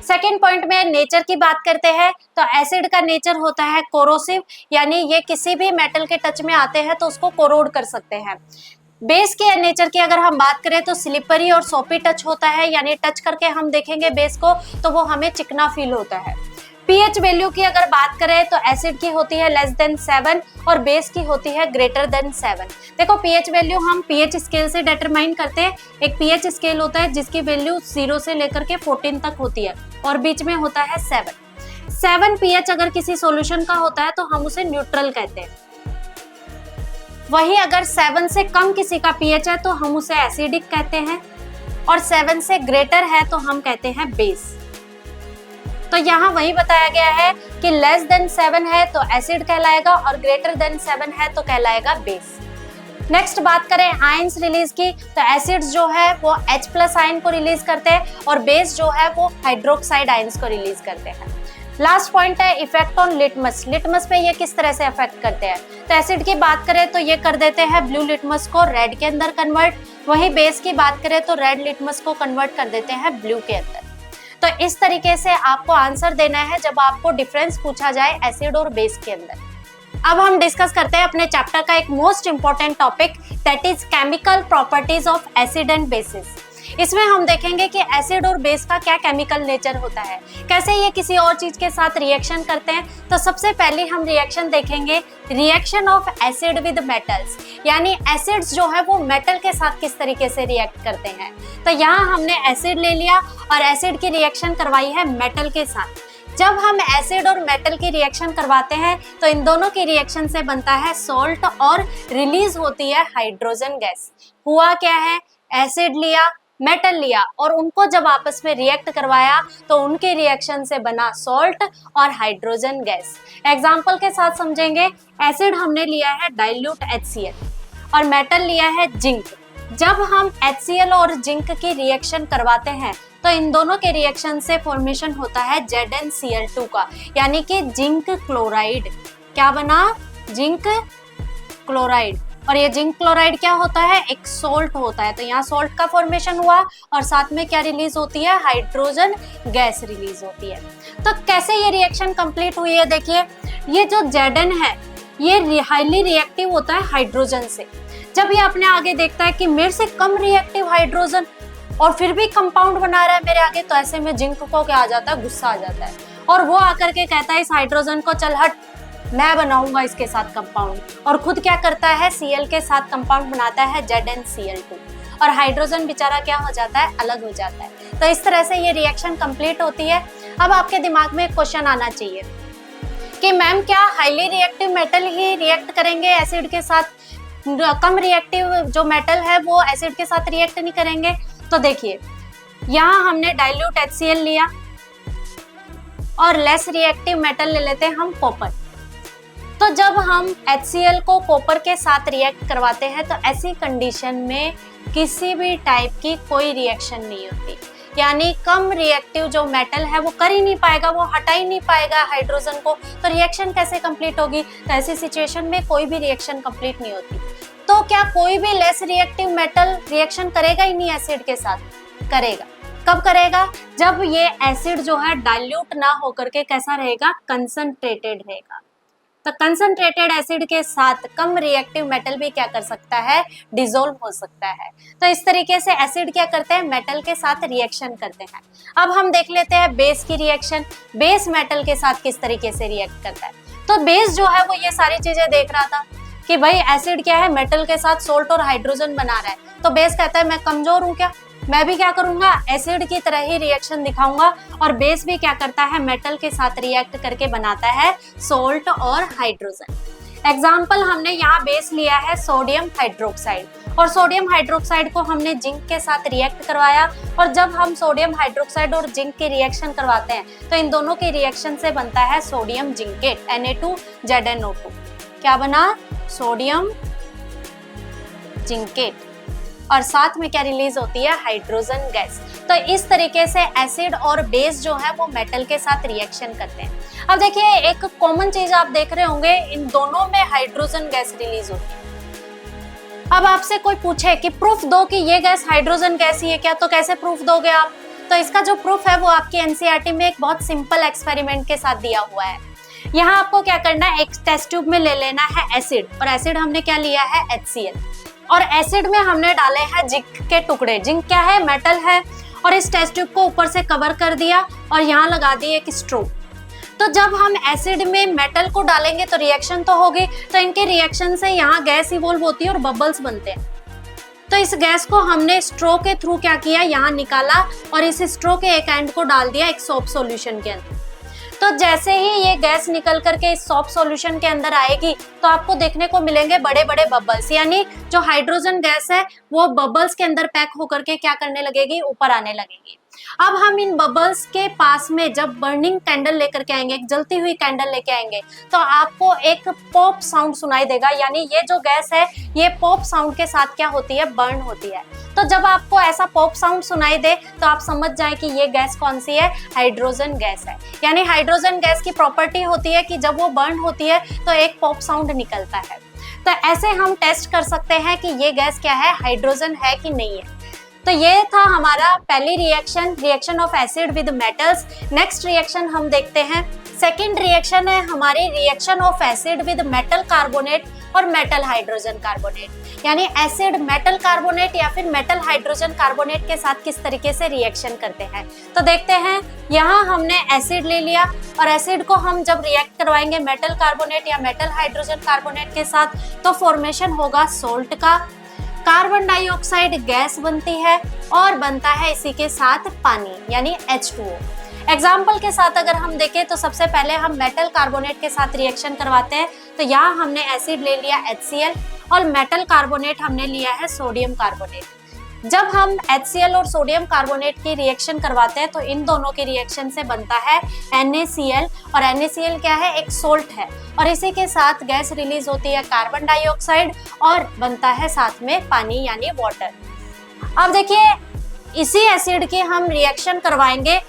सेकेंड पॉइंट में नेचर की बात करते हैं तो एसिड का नेचर होता है कोरोसिव, यानी ये किसी भी मेटल के टच में आते हैं तो उसको कोरोड कर सकते हैं। बेस के नेचर की अगर हम बात करें तो स्लिपरी और सोपी टच होता है, यानी टच करके हम देखेंगे बेस को तो वो हमें चिकना फील होता है। पीएच वैल्यू की अगर बात करें तो एसिड की होती है लेस देन 7 और बेस की होती है ग्रेटर देन 7। देखो पीएच वैल्यू हम पीएच स्केल से डिटरमाइन करते हैं। एक पीएच स्केल होता है जिसकी वैल्यू 0 से लेकर के 14 तक होती है और बीच में होता है 7 पीएच अगर किसी सॉल्यूशन का होता है तो हम उसे न्यूट्रल कहते हैं। वही अगर 7 से कम किसी का पीएच है तो हम उसे एसिडिक कहते हैं और 7 से ग्रेटर है तो हम कहते हैं बेस। तो यहाँ वही बताया गया है कि लेस देन 7 है तो एसिड कहलाएगा और ग्रेटर देन 7 है तो कहलाएगा बेस। नेक्स्ट बात करें आयंस रिलीज की, तो एसिड्स जो है वो H+ आयन को रिलीज करते हैं और बेस जो है वो हाइड्रोक्साइड आयंस को रिलीज करते हैं। लास्ट पॉइंट है इफेक्ट ऑन लिटमस। लिटमस पे ये किस तरह से इफेक्ट करते हैं, तो एसिड की बात करें तो ये कर देते हैं ब्लू लिटमस को रेड के अंदर कन्वर्ट, वही बेस की बात करें तो रेड लिटमस को कन्वर्ट कर देते हैं ब्लू के अंदर। तो इस तरीके से आपको आंसर देना है जब आपको डिफरेंस पूछा जाए एसिड और बेस के अंदर। अब हम डिस्कस करते हैं अपने चैप्टर का एक most important topic, that is chemical properties of acid and bases. इसमें हम देखेंगे कि एसिड और बेस का क्या केमिकल नेचर होता है, कैसे ये किसी और चीज के साथ रिएक्शन करते हैं। तो सबसे पहले हम रिएक्शन देखेंगे, reaction of acid with metals, यानी एसिड्स जो है वो मेटल के साथ किस तरीके से रिएक्ट करते हैं। तो यहाँ हमने एसिड ले लिया और एसिड की रिएक्शन करवाई है मेटल के साथ। जब हम एसिड और मेटल की रिएक्शन करवाते हैं तो इन दोनों की रिएक्शन से बनता है सॉल्ट और रिलीज होती है हाइड्रोजन गैस। हुआ क्या है, एसिड लिया मेटल लिया और उनको जब आपस में रिएक्ट करवाया तो उनके रिएक्शन से बना सॉल्ट और हाइड्रोजन गैस। एग्जाम्पल के साथ समझेंगे, एसिड हमने लिया है डाइल्यूट HCl और मेटल लिया है जिंक। जब हम HCl और जिंक की रिएक्शन करवाते हैं तो इन दोनों के रिएक्शन से फॉर्मेशन होता है ZnCl2 का, यानी कि जिंक क्लोराइड। क्या बना, जिंक क्लोराइड। और ये जिंक क्लोराइड क्या होता है, एक सोल्ट होता है। तो यहाँ सोल्ट का फॉर्मेशन हुआ और साथ में क्या रिलीज होती है, हाइड्रोजन गैस रिलीज होती है। तो कैसे ये रिएक्शन कंप्लीट हुई है, देखिए ये जो Zn है ये हाईली रिएक्टिव होता है हाइड्रोजन से। जब ये अपने आगे देखता है कि मेरे से कम रिएक्टिव हाइड्रोजन और फिर भी कंपाउंड बना रहा है मेरे आगे, तो ऐसे में जिंक को क्या आ जाता है, गुस्सा आ जाता है और वो आकर के कहता है इस हाइड्रोजन को चल हट, मैं बनाऊंगा इसके साथ कंपाउंड। और खुद क्या करता है, Cl के साथ कंपाउंड बनाता है ZnCl2 और हाइड्रोजन बेचारा क्या हो जाता है, अलग हो जाता है। तो इस तरह से ये रिएक्शन कंप्लीट होती है। अब आपके दिमाग में एक क्वेश्चन आना चाहिए कि मैम क्या हाईली रिएक्टिव मेटल ही रिएक्ट करेंगे एसिड के साथ, कम रिएक्टिव जो मेटल है वो एसिड के साथ रिएक्ट नहीं करेंगे। तो देखिए यहाँ हमने डाइल्यूट HCl लिया और लेस रिएक्टिव मेटल ले लेते हैं हम कॉपर। तो जब हम HCl को कॉपर के साथ रिएक्ट करवाते हैं तो ऐसी कंडीशन में किसी भी टाइप की कोई रिएक्शन नहीं होती, यानी कम रिएक्टिव जो मेटल है वो कर ही नहीं पाएगा, वो हटा ही नहीं पाएगा हाइड्रोजन को, तो रिएक्शन कैसे कंप्लीट होगी। तो ऐसी सिचुएशन में कोई भी रिएक्शन कंप्लीट नहीं होती। तो क्या कोई भी लेस रिएक्टिव मेटल रिएक्शन करेगा ही नहीं एसिड के साथ, करेगा। कब करेगा, जब ये एसिड जो है डाइल्यूट ना होकर के कैसा रहेगा, कंसंट्रेटेड रहेगा। तो कंसंट्रेटेड एसिड के साथ कम रिएक्टिव मेटल भी क्या कर सकता है, डिसॉल्व हो सकता है। तो इस तरीके से एसिड क्या करते हैं, मेटल के साथ रिएक्शन करते हैं। अब हम देख लेते हैं बेस की रिएक्शन, बेस मेटल के साथ किस तरीके से रिएक्ट करता है। तो बेस जो है वो ये सारी चीजें देख रहा था कि भाई एसिड क्या है, मेटल के साथ सोल्ट और हाइड्रोजन बना रहा है। तो बेस कहता है मैं कमजोर हूँ क्या, मैं भी क्या करूंगा, एसिड की तरह ही रिएक्शन दिखाऊंगा। और बेस भी क्या करता है, मेटल के साथ रिएक्ट करके बनाता है सोल्ट और हाइड्रोजन। एग्जाम्पल हमने यहाँ बेस लिया है सोडियम हाइड्रोक्साइड, और सोडियम हाइड्रोक्साइड को हमने जिंक के साथ रिएक्ट करवाया। और जब हम सोडियम हाइड्रोक्साइड और जिंक की रिएक्शन करवाते हैं तो इन दोनों की रिएक्शन से बनता है सोडियम जिंकेट Na2ZnO2। क्या बना, सोडियम जिंकेट, और साथ में क्या रिलीज होती है, हाइड्रोजन गैस। तो इस तरीके से एसिड और बेस जो है वो मेटल के साथ रिएक्शन करते हैं। अब देखिए एक कॉमन चीज आप देख रहे होंगे, इन दोनों में हाइड्रोजन गैस रिलीज होती है। अब आपसे कोई पूछे कि प्रूफ दो कि ये गैस हाइड्रोजन गैस ही है क्या, तो कैसे प्रूफ दोगे आप। तो इसका जो प्रूफ है वो आपकी एनसीईआरटी में एक बहुत सिंपल एक्सपेरिमेंट के साथ दिया हुआ है। यहाँ आपको क्या करना है, एक टेस्ट ट्यूब में ले लेना है एसिड, और एसिड हमने क्या लिया है, HCl, और एसिड में हमने डाले हैं जिंक के टुकड़े। जिंक क्या है, मेटल है। और इस टेस्ट ट्यूब को ऊपर से कवर कर दिया और यहाँ लगा दी एक स्ट्रो। तो जब हम एसिड में मेटल को डालेंगे तो रिएक्शन तो होगी, तो इनके रिएक्शन से यहाँ गैस इवॉल्व होती है और बबल्स बनते हैं। तो इस गैस को हमने स्ट्रो के थ्रू क्या किया, यहाँ निकाला और इस स्ट्रो के एक एंड को डाल दिया एक सोप सॉल्यूशन के अंदर। तो जैसे ही ये गैस निकल करके इस सोप सॉल्यूशन के अंदर आएगी तो आपको देखने को मिलेंगे बड़े बड़े बबल्स, यानी जो हाइड्रोजन गैस है वो बबल्स के अंदर पैक होकर के क्या करने लगेगी, ऊपर आने लगेगी। अब हम इन बबल्स के पास में जब बर्निंग कैंडल लेकर के आएंगे, एक जलती हुई कैंडल लेके आएंगे, तो आपको एक पॉप साउंड सुनाई देगा, यानी ये जो गैस है ये पॉप साउंड के साथ क्या होती है, बर्न होती है। तो जब आपको ऐसा पॉप साउंड सुनाई दे तो आप समझ जाएं कि ये गैस कौन सी है, हाइड्रोजन गैस है। यानी हाइड्रोजन गैस की प्रॉपर्टी होती है कि जब वो बर्न होती है तो एक पॉप साउंड निकलता है। तो ऐसे हम टेस्ट कर सकते हैं कि ये गैस क्या है, हाइड्रोजन है कि नहीं है। तो ये था हमारा पहली reaction of acid with metals. Next reaction हम देखते हैं। सेकंड रिएक्शन है हमारी reaction of acid with metal carbonate और मेटल हाइड्रोजन कार्बोनेट, यानी एसिड मेटल कार्बोनेट या फिर मेटल हाइड्रोजन कार्बोनेट के साथ किस तरीके से रिएक्शन करते हैं। तो देखते हैं, यहाँ हमने एसिड ले लिया और एसिड को हम जब रिएक्ट करवाएंगे मेटल कार्बोनेट या मेटल हाइड्रोजन कार्बोनेट के साथ तो फॉर्मेशन होगा सोल्ट का, कार्बन डाइऑक्साइड गैस बनती है और बनता है इसी के साथ पानी, यानी H2O। एग्जाम्पल के साथ अगर हम देखें तो सबसे पहले हम मेटल कार्बोनेट के साथ रिएक्शन करवाते हैं। तो यहाँ हमने एसिड ले लिया HCl और मेटल कार्बोनेट हमने लिया है सोडियम कार्बोनेट। जब हम HCl और सोडियम कार्बोनेट की रिएक्शन करवाते हैं तो इन दोनों के रिएक्शन से बनता है NaCl, और NaCl क्या है, एक सोल्ट है, और इसी के साथ गैस रिलीज होती है कार्बन डाइऑक्साइड और बनता है साथ में पानी, यानी वाटर। अब देखिए, इसी एसिड की हम रिएक्शन करवाएंगे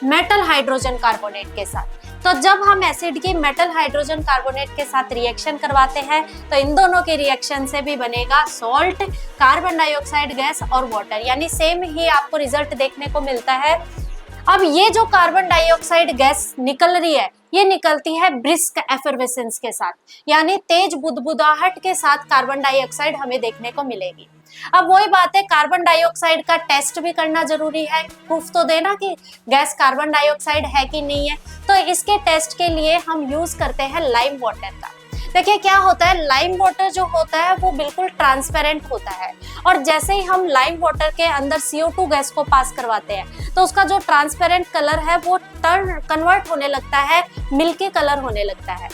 मेटल हाइड्रोजन कार्बोनेट के साथ। तो जब हम एसिड की मेटल हाइड्रोजन कार्बोनेट के साथ रिएक्शन करवाते हैं तो इन दोनों के रिएक्शन से भी बनेगा सॉल्ट, कार्बन डाइऑक्साइड गैस और वाटर, यानी सेम ही आपको रिजल्ट देखने को मिलता है। अब ये जो कार्बन डाइऑक्साइड गैस निकल रही है ये निकलती है ब्रिस्क एफर्वेसेंस के साथ, यानी तेज बुदबुदाहट के साथ कार्बन डाइऑक्साइड हमें देखने को मिलेगी। अब वही बात है, कार्बन डाइऑक्साइड का टेस्ट भी करना जरूरी है, प्रूफ तो देना कि गैस कार्बन डाइऑक्साइड है कि नहीं है। तो इसके टेस्ट के लिए हम यूज करते हैं लाइम वाटर का। देखिए क्या होता है, लाइम वाटर जो होता है वो बिल्कुल ट्रांसपेरेंट होता है, और जैसे ही हम लाइम वाटर के अंदर CO2 गैस को पास करवाते हैं तो उसका जो ट्रांसपेरेंट कलर है वो कन्वर्ट होने लगता है, मिल्की कलर होने लगता है।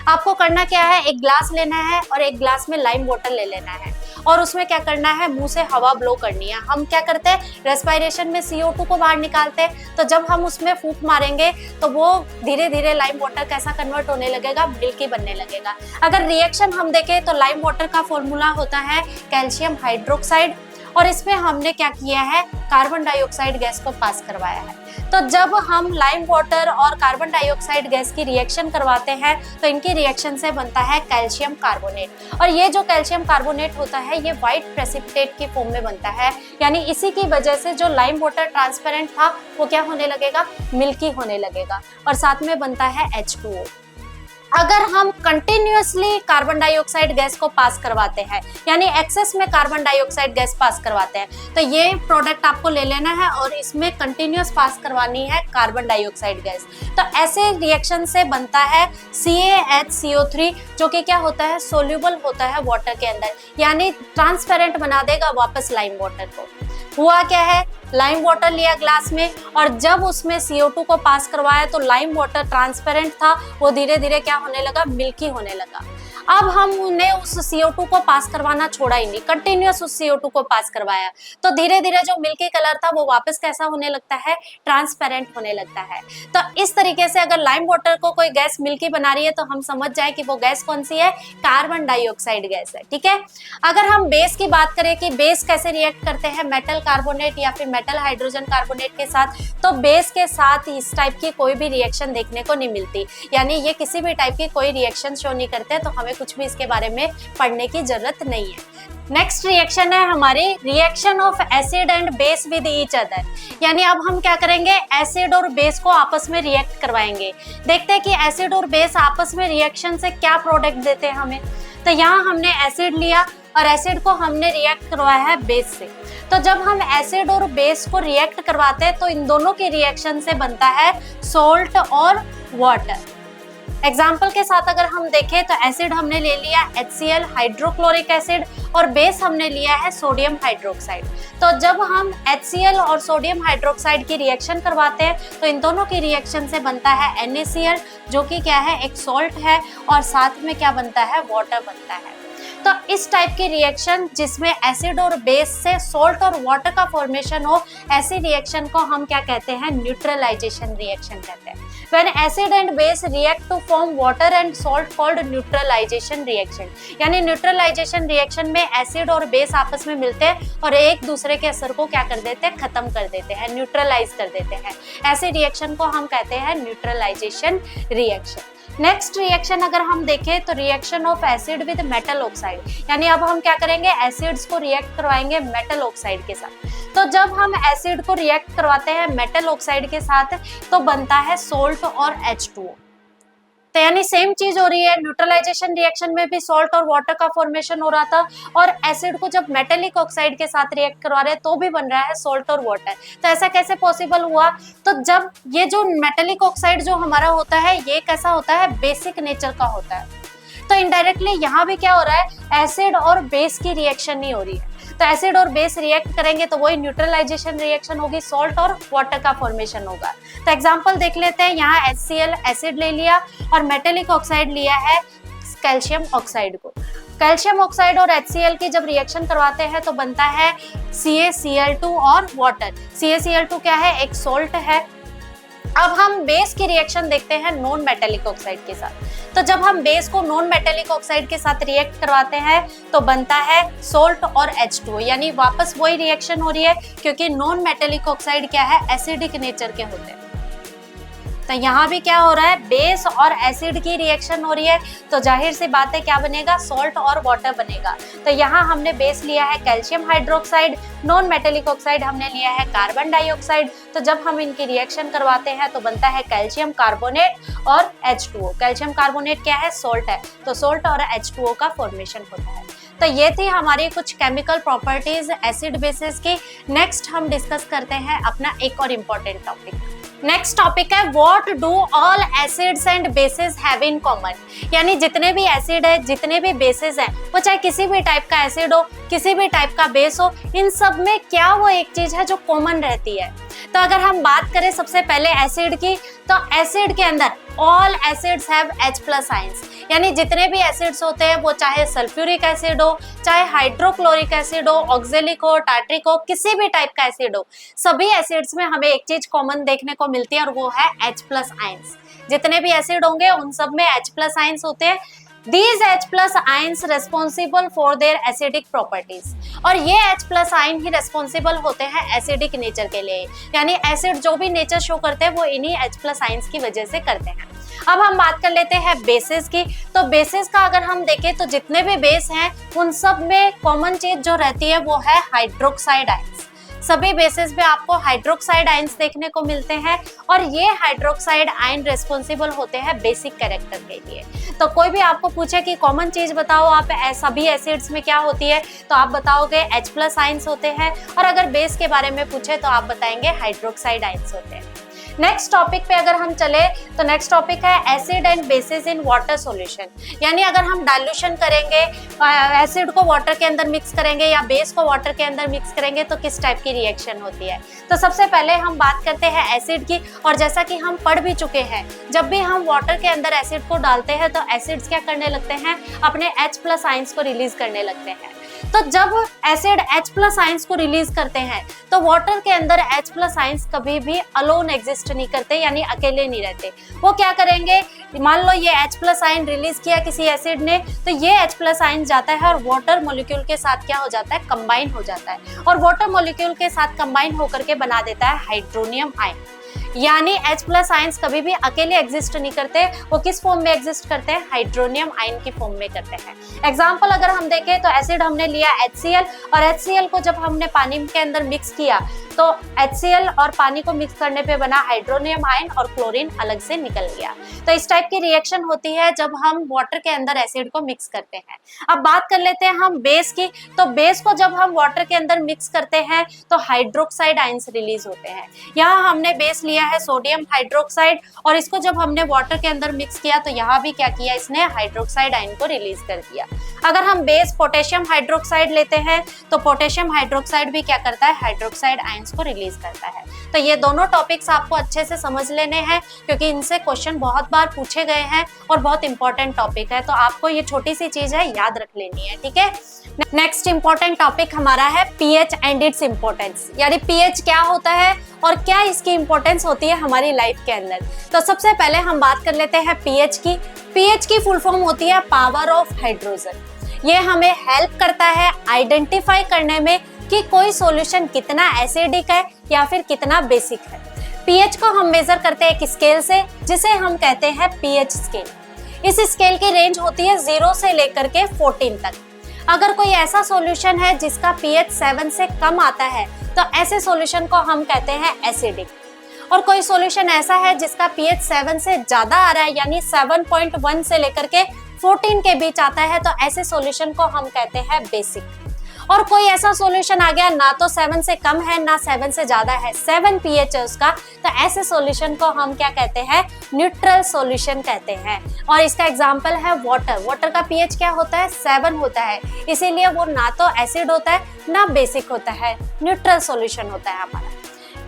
आपको करना क्या है, एक ग्लास लेना है और एक ग्लास में लाइम वाटर ले लेना है और उसमें क्या करना है, मुंह से हवा ब्लो करनी है। हम क्या करते हैं, रेस्पिरेशन में CO2 को बाहर निकालते हैं, तो जब हम उसमें फूंक मारेंगे तो वो धीरे धीरे लाइम वाटर कैसा कन्वर्ट होने लगेगा, मिल्की बनने लगेगा। अगर रिएक्शन हम देखें तो लाइम वाटर का फॉर्मूला होता है कैल्शियम हाइड्रोक्साइड, और इसमें हमने क्या किया है, कार्बन डाइऑक्साइड गैस को पास करवाया है। तो जब हम लाइम वाटर और कार्बन डाइऑक्साइड गैस की रिएक्शन करवाते हैं तो इनकी रिएक्शन से बनता है कैल्शियम कार्बोनेट, और ये जो कैल्शियम कार्बोनेट होता है ये व्हाइट प्रेसिपिटेट की फॉर्म में बनता है, यानी इसी की वजह से जो लाइम वाटर ट्रांसपेरेंट था वो क्या होने लगेगा, मिल्की होने लगेगा, और साथ में बनता है H2O। अगर हम कंटिन्यूअसली कार्बन डाइऑक्साइड गैस को पास करवाते हैं, यानी एक्सेस में कार्बन डाइऑक्साइड गैस पास करवाते हैं, तो ये प्रोडक्ट आपको ले लेना है और इसमें कंटिन्यूअस पास करवानी है कार्बन डाइऑक्साइड गैस। तो ऐसे रिएक्शन से बनता है CaHCO3, जो कि क्या होता है, सोल्यूबल होता है वाटर के अंदर, यानी ट्रांसपेरेंट बना देगा वापस लाइम वाटर को। हुआ क्या है, लाइम वाटर लिया ग्लास में और जब उसमें CO2 को पास करवाया तो लाइम वाटर ट्रांसपेरेंट था, वो धीरे धीरे क्या होने लगा, मिल्की होने लगा। अब हमने उस CO2 को पास करवाना छोड़ा ही नहीं, कंटिन्यूअस उस CO2 को पास करवाया, तो धीरे धीरे जो मिल्की कलर था वो वापस कैसा होने लगता है, ट्रांसपेरेंट होने लगता है। तो इस तरीके से अगर लाइम वाटर को कोई गैस मिल्की बना रही है तो हम समझ जाए कि वो गैस कौन सी है, कार्बन डाइऑक्साइड गैस है। ठीक है, अगर हम बेस की बात करें कि बेस कैसे रिएक्ट करते हैं मेटल कार्बोनेट या फिर मेटल हाइड्रोजन कार्बोनेट के साथ, तो बेस के साथ इस टाइप की कोई भी रिएक्शन देखने को नहीं मिलती, यानी ये किसी भी टाइप की कोई रिएक्शन शो नहीं करते, तो हमें कुछ भी इसके बारे में पढ़ने की जरूरत नहीं है। नेक्स्ट रिएक्शन है हमारी reaction of acid and base with each other, यानी अब हम क्या करेंगे, एसिड और बेस को आपस में रिएक्ट करवाएंगे। देखते हैं कि एसिड और बेस आपस में रिएक्शन से क्या प्रोडक्ट देते हैं हमें। तो यहाँ हमने एसिड लिया और एसिड को हमने रिएक्ट करवाया है बेस से। तो जब हम एसिड और बेस को रिएक्ट करवाते हैं तो इन दोनों के रिएक्शन से बनता है सोल्ट और वाटर। एग्जाम्पल के साथ अगर हम देखें तो एसिड हमने ले लिया HCl हाइड्रोक्लोरिक एसिड और बेस हमने लिया है सोडियम हाइड्रोक्साइड। तो जब हम HCl और सोडियम हाइड्रोक्साइड की रिएक्शन करवाते हैं तो इन दोनों की रिएक्शन से बनता है NaCl, जो कि क्या है, एक सॉल्ट है, और साथ में क्या बनता है, वाटर बनता है। तो इस टाइप की रिएक्शन जिसमें एसिड और बेस से सॉल्ट और वाटर का फॉर्मेशन हो, ऐसी रिएक्शन को हम क्या कहते हैं, न्यूट्रलाइजेशन रिएक्शन कहते हैं। When acid and base react to form water and salt called neutralization reaction, यानी न्यूट्रलाइजेशन रिएक्शन में एसिड और बेस आपस में मिलते हैं और एक दूसरे के असर को क्या कर देते हैं, खत्म कर देते हैं, न्यूट्रलाइज कर देते हैं। ऐसे रिएक्शन को हम कहते हैं न्यूट्रलाइजेशन रिएक्शन। नेक्स्ट रिएक्शन अगर हम देखें तो reaction of acid with metal oxide, यानी अब हम क्या करेंगे, एसिड्स को रिएक्ट करवाएंगे मेटल ऑक्साइड के साथ। तो जब हम एसिड को रिएक्ट करवाते हैं मेटल ऑक्साइड के साथ तो बनता है सोल्ट और H2O। तो यानी सेम चीज हो रही है, न्यूट्रलाइजेशन रिएक्शन में भी सॉल्ट और वाटर का फॉर्मेशन हो रहा था, और एसिड को जब मेटेलिक ऑक्साइड के साथ रिएक्ट करवा रहे हैं तो भी बन रहा है सॉल्ट और वाटर। तो ऐसा कैसे पॉसिबल हुआ, तो जब ये जो मेटेलिक ऑक्साइड जो हमारा होता है ये कैसा होता है, बेसिक नेचर का होता है। तो इनडायरेक्टली यहाँ भी क्या हो रहा है, एसिड और बेस की रिएक्शन नहीं हो रही है। तो एसिड और बेस रिएक्ट करेंगे तो वही न्यूट्रलाइजेशन रिएक्शन होगी, सॉल्ट और वाटर का फॉर्मेशन होगा। तो एग्जांपल देख लेते हैं, यहाँ HCl एसिड ले लिया और मेटेलिक ऑक्साइड लिया है कैल्शियम ऑक्साइड को। कैल्शियम ऑक्साइड और HCl की जब रिएक्शन करवाते हैं तो बनता है CaCl2 और वाटर। CaCl2 क्या है, एक सॉल्ट है। अब हम बेस की रिएक्शन देखते हैं नॉन मेटेलिक ऑक्साइड के साथ। तो जब हम बेस को नॉन मेटेलिक ऑक्साइड के साथ रिएक्ट करवाते हैं तो बनता है सोल्ट और H2O, यानी वापस वही रिएक्शन हो रही है क्योंकि नॉन मेटेलिक ऑक्साइड क्या है, एसिडिक नेचर के होते हैं। तो यहाँ भी क्या हो रहा है, बेस और एसिड की रिएक्शन हो रही है, तो जाहिर सी बात है क्या बनेगा, सॉल्ट और वाटर बनेगा। तो यहाँ हमने बेस लिया है calcium hydroxide, non metallic oxide हमने लिया है कार्बन डाइऑक्साइड। तो जब हम इनकी रिएक्शन करवाते हैं तो बनता है कैल्शियम कार्बोनेट और H2O। कैल्शियम कार्बोनेट क्या है, सॉल्ट है, तो सॉल्ट और H2O का फॉर्मेशन होता है। तो ये थी हमारी कुछ केमिकल प्रॉपर्टीज एसिड बेसिस की। नेक्स्ट हम डिस्कस करते हैं अपना एक और इम्पोर्टेंट टॉपिक। नेक्स्ट टॉपिक है what do all acids and bases have in common, यानी जितने भी एसिड है, जितने भी बेसिस हैं, वो चाहे किसी भी टाइप का एसिड हो, किसी भी टाइप का बेस हो, इन सब में क्या वो एक चीज है जो कॉमन रहती है। तो अगर हम बात करें सबसे पहले एसिड की, तो एसिड के अंदर all acids have H+ ions, यानी जितने भी एसिड्स होते हैं वो चाहे सल्फ्यूरिक एसिड हो, चाहे हाइड्रोक्लोरिक एसिड हो, ऑक्जेलिक हो, टार्ट्रिक हो, किसी भी टाइप का एसिड हो, सभी एसिड्स में हमें एक चीज कॉमन देखने को मिलती है और वो है H+ आयंस। जितने भी एसिड होंगे उन सब में H+ आयंस होते हैं। These H+ ions responsible for their acidic properties, और ये H+ आयन ही रेस्पॉन्सिबल होते हैं एसिडिक नेचर के लिए, यानी एसिड जो भी नेचर शो करते हैं वो इन्हीं H+ आयंस की वजह से करते हैं। अब हम बात कर लेते हैं बेसिस की। तो बेसिस का अगर हम देखें तो जितने भी बेस हैं उन सब में कॉमन चीज जो रहती है वो है हाइड्रोक्साइड आयंस। सभी बेसिस पे आपको हाइड्रोक्साइड आयंस देखने को मिलते हैं और ये हाइड्रोक्साइड आयन रेस्पॉन्सिबल होते हैं बेसिक कैरेक्टर के लिए। तो कोई भी आपको पूछे कि कॉमन चीज बताओ आप सभी एसिड्स में क्या होती है, तो आप बताओगे H+ आयंस होते हैं, और अगर बेस के बारे में पूछे तो आप बताएंगे हाइड्रोक्साइड आयंस होते हैं। नेक्स्ट टॉपिक पे अगर हम चले तो नेक्स्ट टॉपिक है acid and bases in water solution, यानी अगर हम डाइल्यूशन करेंगे, एसिड को वाटर के अंदर मिक्स करेंगे या बेस को वाटर के अंदर मिक्स करेंगे तो किस टाइप की रिएक्शन होती है। तो सबसे पहले हम बात करते हैं एसिड की, और जैसा कि हम पढ़ भी चुके हैं, जब भी हम वाटर के अंदर एसिड को डालते हैं तो एसिड्स क्या करने लगते हैं, अपने H+ आयंस को रिलीज करने लगते हैं। तो जब एसिड H+ आयंस को रिलीज करते हैं तो वाटर के अंदर H+ आयंस कभी भी अलोन एग्जिस्ट नहीं करते, यानी अकेले नहीं रहते। वो क्या करेंगे, मान लो ये H+ आयन रिलीज किया किसी एसिड ने, तो ये H+ आयन जाता है और वाटर मॉलिक्यूल के साथ क्या हो जाता है, कंबाइन हो जाता है, और वाटर मॉलिक्यूल के साथ कंबाइन होकर के बना देता है हाइड्रोनियम आयन। यानी H+ आयंस कभी भी अकेले एग्जिस्ट नहीं करते, वो किस फॉर्म में एग्जिस्ट करते हैं, हाइड्रोनियम आयन की फॉर्म में करते हैं। एग्जांपल अगर हम देखें तो एसिड हमने लिया HCl, और HCl को जब हमने पानी के अंदर मिक्स किया तो HCl और पानी को मिक्स करने पे बना हाइड्रोनियम आयन और क्लोरीन अलग से निकल गया। तो इस टाइप की रिएक्शन होती है जब हम वाटर के अंदर एसिड को मिक्स करते हैं। अब बात कर लेते हैं हम बेस की। तो बेस को जब हम वाटर के अंदर मिक्स करते हैं तो हाइड्रोक्साइड आयंस रिलीज होते हैं। यहाँ हमने बेस लिया है सोडियम हाइड्रोक्साइड, और इसको जब हमने वाटर के अंदर मिक्स किया तो यहाँ भी क्या किया, इसने हाइड्रोक्साइड आयन को रिलीज कर दिया। अगर हम बेस पोटेशियम हाइड्रोक्साइड लेते हैं तो पोटेशियम हाइड्रोक्साइड भी क्या करता है, हाइड्रोक्साइड आयंस को रिलीज करता है। तो ये दोनों टॉपिक्स आपको अच्छे से समझ लेने हैं, क्योंकि इनसे क्वेश्चन बहुत बार पूछे गए हैं और बहुत इंपॉर्टेंट टॉपिक है। तो आपको ये छोटी सी चीज है याद रख लेनी है, ठीक है। नेक्स्ट इंपॉर्टेंट टॉपिक हमारा है पीएच एंड इट्स इंपॉर्टेंस, यानी पीएच क्या होता है और क्या इसकी इंपॉर्टेंस होती है हमारी लाइफ के अंदर। तो सबसे पहले हम बात कर लेते हैं पीएच की। पीएच की फुल फॉर्म होती है पावर ऑफ हाइड्रोजन। ये हमें हेल्प करता है आइडेंटिफाई करने में कि कोई सॉल्यूशन कितना एसिडिक है या फिर कितना बेसिक है। पीएच को हम मेजर करते हैं एक स्केल से, जिसे हम कहते हैं पीएच स्केल। इस स्केल की रेंज होती है 0 से लेकर के 14 तक। अगर कोई ऐसा सॉल्यूशन है जिसका पीएच 7 से कम आता है तो ऐसे सॉल्यूशन को हम कहते हैं एसिडिक, और कोई सॉल्यूशन ऐसा है जिसका पीएच 7 से ज्यादा आ रहा है, यानी 7.1 से लेकर के 14 के बीच आता है, तो ऐसे सॉल्यूशन को हम कहते हैं बेसिक। और कोई ऐसा सॉल्यूशन आ गया ना तो 7 से कम है ना 7 से ज्यादा है, 7 पीएच है उसका, तो ऐसे सॉल्यूशन को हम क्या कहते हैं, न्यूट्रल सॉल्यूशन कहते हैं। और इसका एग्जांपल है वाटर। वाटर का पीएच क्या होता है, 7 होता है, इसीलिए वो ना तो एसिड होता है ना बेसिक होता है, न्यूट्रल सॉल्यूशन होता है हमारा।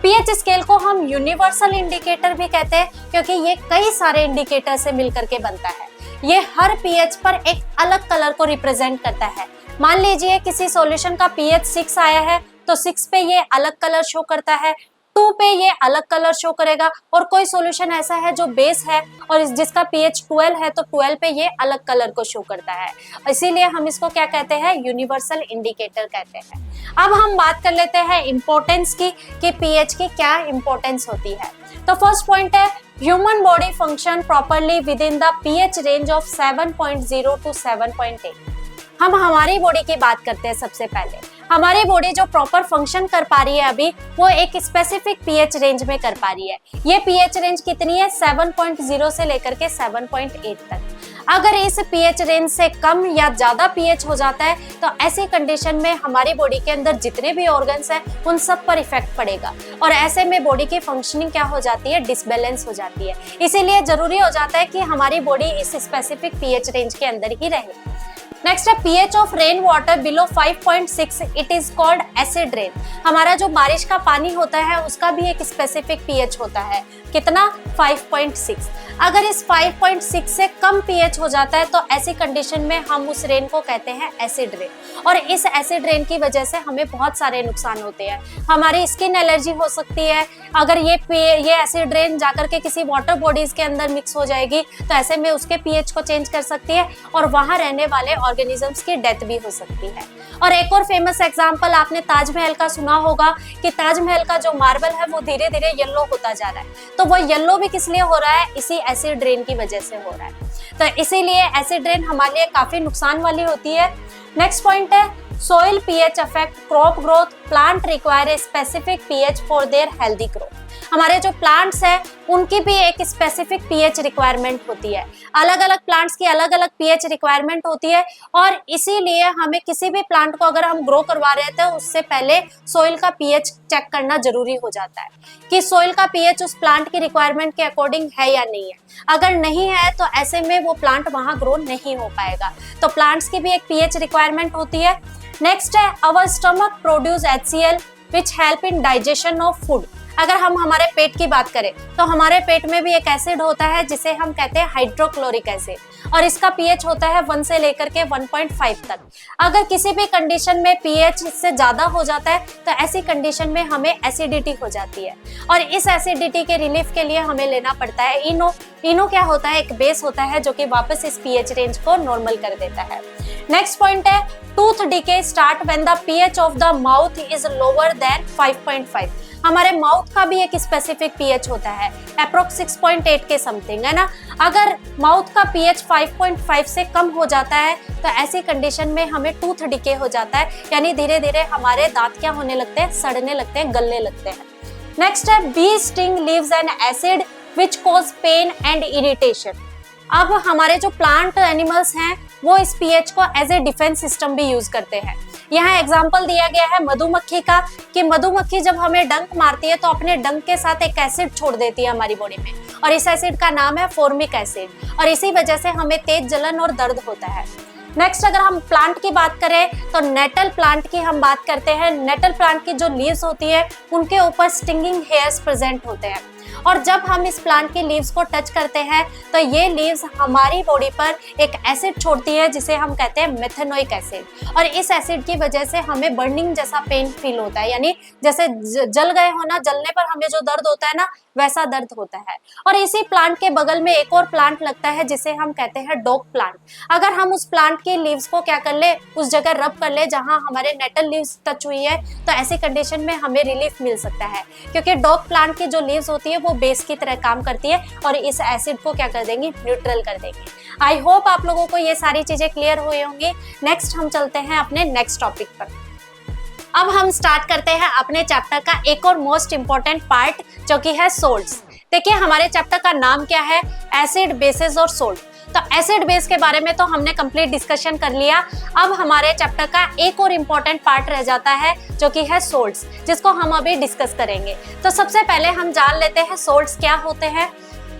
पीएच स्केल को हम यूनिवर्सल इंडिकेटर भी कहते हैं, क्योंकि ये कई सारे इंडिकेटर से मिलकर के बनता है। ये हर पीएच पर एक अलग कलर को रिप्रेजेंट करता है। मान लीजिए किसी सॉल्यूशन का पीएच 6 आया है तो 6 पे ये अलग कलर शो करता है, 2 पे ये अलग कलर शो करेगा, और कोई सॉल्यूशन ऐसा है जो बेस है और जिसका पीएच 12 है तो 12 पे ये अलग कलर को शो करता है। इसीलिए हम इसको क्या कहते हैं, यूनिवर्सल इंडिकेटर कहते हैं। अब हम बात कर लेते हैं इंपॉर्टेंस की, कि पीएच की क्या इंपॉर्टेंस होती है। तो फर्स्ट पॉइंट है, human body function properly with in the pH range of 7.0 to 7.8। हम हमारी बॉडी की बात करते हैं। सबसे पहले हमारी बॉडी जो प्रॉपर फंक्शन कर पा रही है अभी, वो एक स्पेसिफिक पीएच रेंज में कर पा रही है। ये पीएच रेंज कितनी है, 7.0 से लेकर के 7.8 तक। अगर इस पीएच रेंज से कम या ज्यादा पीएच हो जाता है तो ऐसी कंडीशन में हमारी बॉडी के अंदर जितने भी ऑर्गन्स हैं उन सब पर इफेक्ट पड़ेगा, और ऐसे में बॉडी की फंक्शनिंग क्या हो जाती है, डिसबैलेंस हो जाती है। इसीलिए जरूरी हो जाता है कि हमारी बॉडी इस स्पेसिफिक पीएच रेंज के अंदर ही रहे। नेक्स्ट है pH of rain water below 5.6, it is called acid rain. हमारा जो बारिश का पानी होता है उसका भी एक स्पेसिफिक पीएच होता है, कितना, 5.6। अगर इस 5.6 से कम पीएच हो जाता है तो ऐसी कंडीशन में हम उस रेन को कहते हैं एसिड रेन, और इस एसिड रेन की वजह से हमें बहुत सारे नुकसान होते हैं। हमारी स्किन एलर्जी हो सकती है, अगर ये एसिड रेन जाकर के किसी वाटर बॉडीज के अंदर मिक्स हो जाएगी तो ऐसे में उसके पीएच को चेंज कर सकती है और वहां रहने वाले ऑर्गेनिजम्स की डेथ भी हो सकती है। और एक और फेमस एग्जांपल आपने ताजमहल का सुना होगा कि ताजमहल का जो मार्बल है वो धीरे धीरे येलो होता जा रहा है, तो वो येलो भी किस लिए हो रहा है, इसी एसिड रेन की वजह से हो रहा है। तो इसीलिए एसिड रेन हमारे लिए काफी नुकसान वाली होती है। नेक्स्ट पॉइंट है soil pH affect crop growth, plant require a specific pH for their healthy growth. हमारे जो प्लांट्स हैं उनकी भी एक स्पेसिफिक पीएच रिक्वायरमेंट होती है। अलग अलग प्लांट्स की अलग अलग पीएच रिक्वायरमेंट होती है, और इसीलिए हमें किसी भी प्लांट को अगर हम ग्रो करवा रहे थे उससे पहले सोइल का पीएच चेक करना जरूरी हो जाता है कि सोइल का पीएच उस प्लांट की रिक्वायरमेंट के अकॉर्डिंग है या नहीं है। अगर नहीं है तो ऐसे में वो प्लांट वहां ग्रो नहीं हो पाएगा। तो प्लांट्स की भी एक पीएच रिक्वायरमेंट होती है। नेक्स्ट है our stomach produce HCl which help in digestion of food. अगर हम हमारे पेट की बात करें तो हमारे पेट में भी एक एसिड होता है जिसे हम कहते हैं हाइड्रोक्लोरिक एसिड, और इसका पीएच होता है 1 से लेकर के 1.5 तक। अगर किसी भी कंडीशन में पीएच इससे ज्यादा हो जाता है तो ऐसी कंडीशन में हमें एसिडिटी हो जाती है, और इस एसिडिटी के रिलीफ के लिए हमें लेना पड़ता है इनो। इनो क्या होता है, एक बेस होता है जो कि वापस इस पीएच रेंज को नॉर्मल कर देता है। नेक्स्ट पॉइंट है tooth decay start when the pH of the mouth is lower than 5.5। हमारे माउथ का भी एक स्पेसिफिक पीएच होता है, अप्रोक्स 6.8 के समथिंग, है ना। अगर माउथ का पीएच 5.5 से कम हो जाता है तो ऐसी कंडीशन में हमें टूथ डिके हो जाता है, यानी धीरे धीरे हमारे दांत क्या होने लगते हैं, सड़ने लगते हैं, गलने लगते हैं। नेक्स्ट है bee sting leaves an acid which cause pain and irritation. अब हमारे जो प्लांट एनिमल्स हैं वो इस पीएच को एज ए डिफेंस सिस्टम भी यूज करते हैं। यहाँ एग्जाम्पल दिया गया है मधुमक्खी का, कि मधुमक्खी जब हमें डंक मारती है तो अपने डंक के साथ एक एसिड छोड़ देती है हमारी बॉडी में, और इस एसिड का नाम है फॉर्मिक एसिड, और इसी वजह से हमें तेज जलन और दर्द होता है। नेक्स्ट अगर हम प्लांट की बात करें तो नेटल प्लांट की हम बात करते हैं। नेटल प्लांट की जो लीव्स होती है उनके ऊपर स्टिंगिंग हेयर्स प्रेजेंट होते हैं, और जब हम इस प्लांट की लीव्स को टच करते हैं तो ये लीव्स हमारी बॉडी पर एक एसिड छोड़ती है जिसे हम कहते हैं मेथेनोइक एसिड, और इस एसिड की वजह से हमें बर्निंग जैसा पेन फील होता है, यानी जैसे जल गए हो ना, जलने पर हमें जो दर्द होता है ना वैसा दर्द होता है। और इसी प्लांट के बगल में एक और प्लांट लगता है जिसे हम कहते हैं डॉग प्लांट। अगर हम उस प्लांट की लीव्स को क्या कर ले, उस जगह रब कर ले जहां हमारे नेटल लीव्स टच हुई है, तो ऐसी कंडीशन में हमें रिलीफ मिल सकता है, क्योंकि डॉग प्लांट की जो लीव्स होती है वो बेस की तरह काम करती है और इस एसिड को क्या कर देंगी, न्यूट्रल कर देंगी। आई होप आप लोगों को ये सारी चीजें क्लियर हुई होंगी। नेक्स्ट हम चलते हैं अपने नेक्स्ट टॉपिक पर। अब हम स्टार्ट करते हैं अपने चैप्टर का एक और मोस्ट इंपॉर्टेंट पार्ट, जो कि है सोल्ट्स। देखिए हमारे चैप्टर का नाम क्या है, एसिड, बेसेस और सोल्ट। तो एसिड बेस के बारे में तो हमने कंप्लीट डिस्कशन कर लिया। अब हमारे चैप्टर का एक और इम्पोर्टेंट पार्ट रह जाता है जो कि है सोल्ट्स, जिसको हम अभी डिस्कस करेंगे। तो सबसे पहले हम जान लेते हैं सोल्ट्स क्या होते हैं।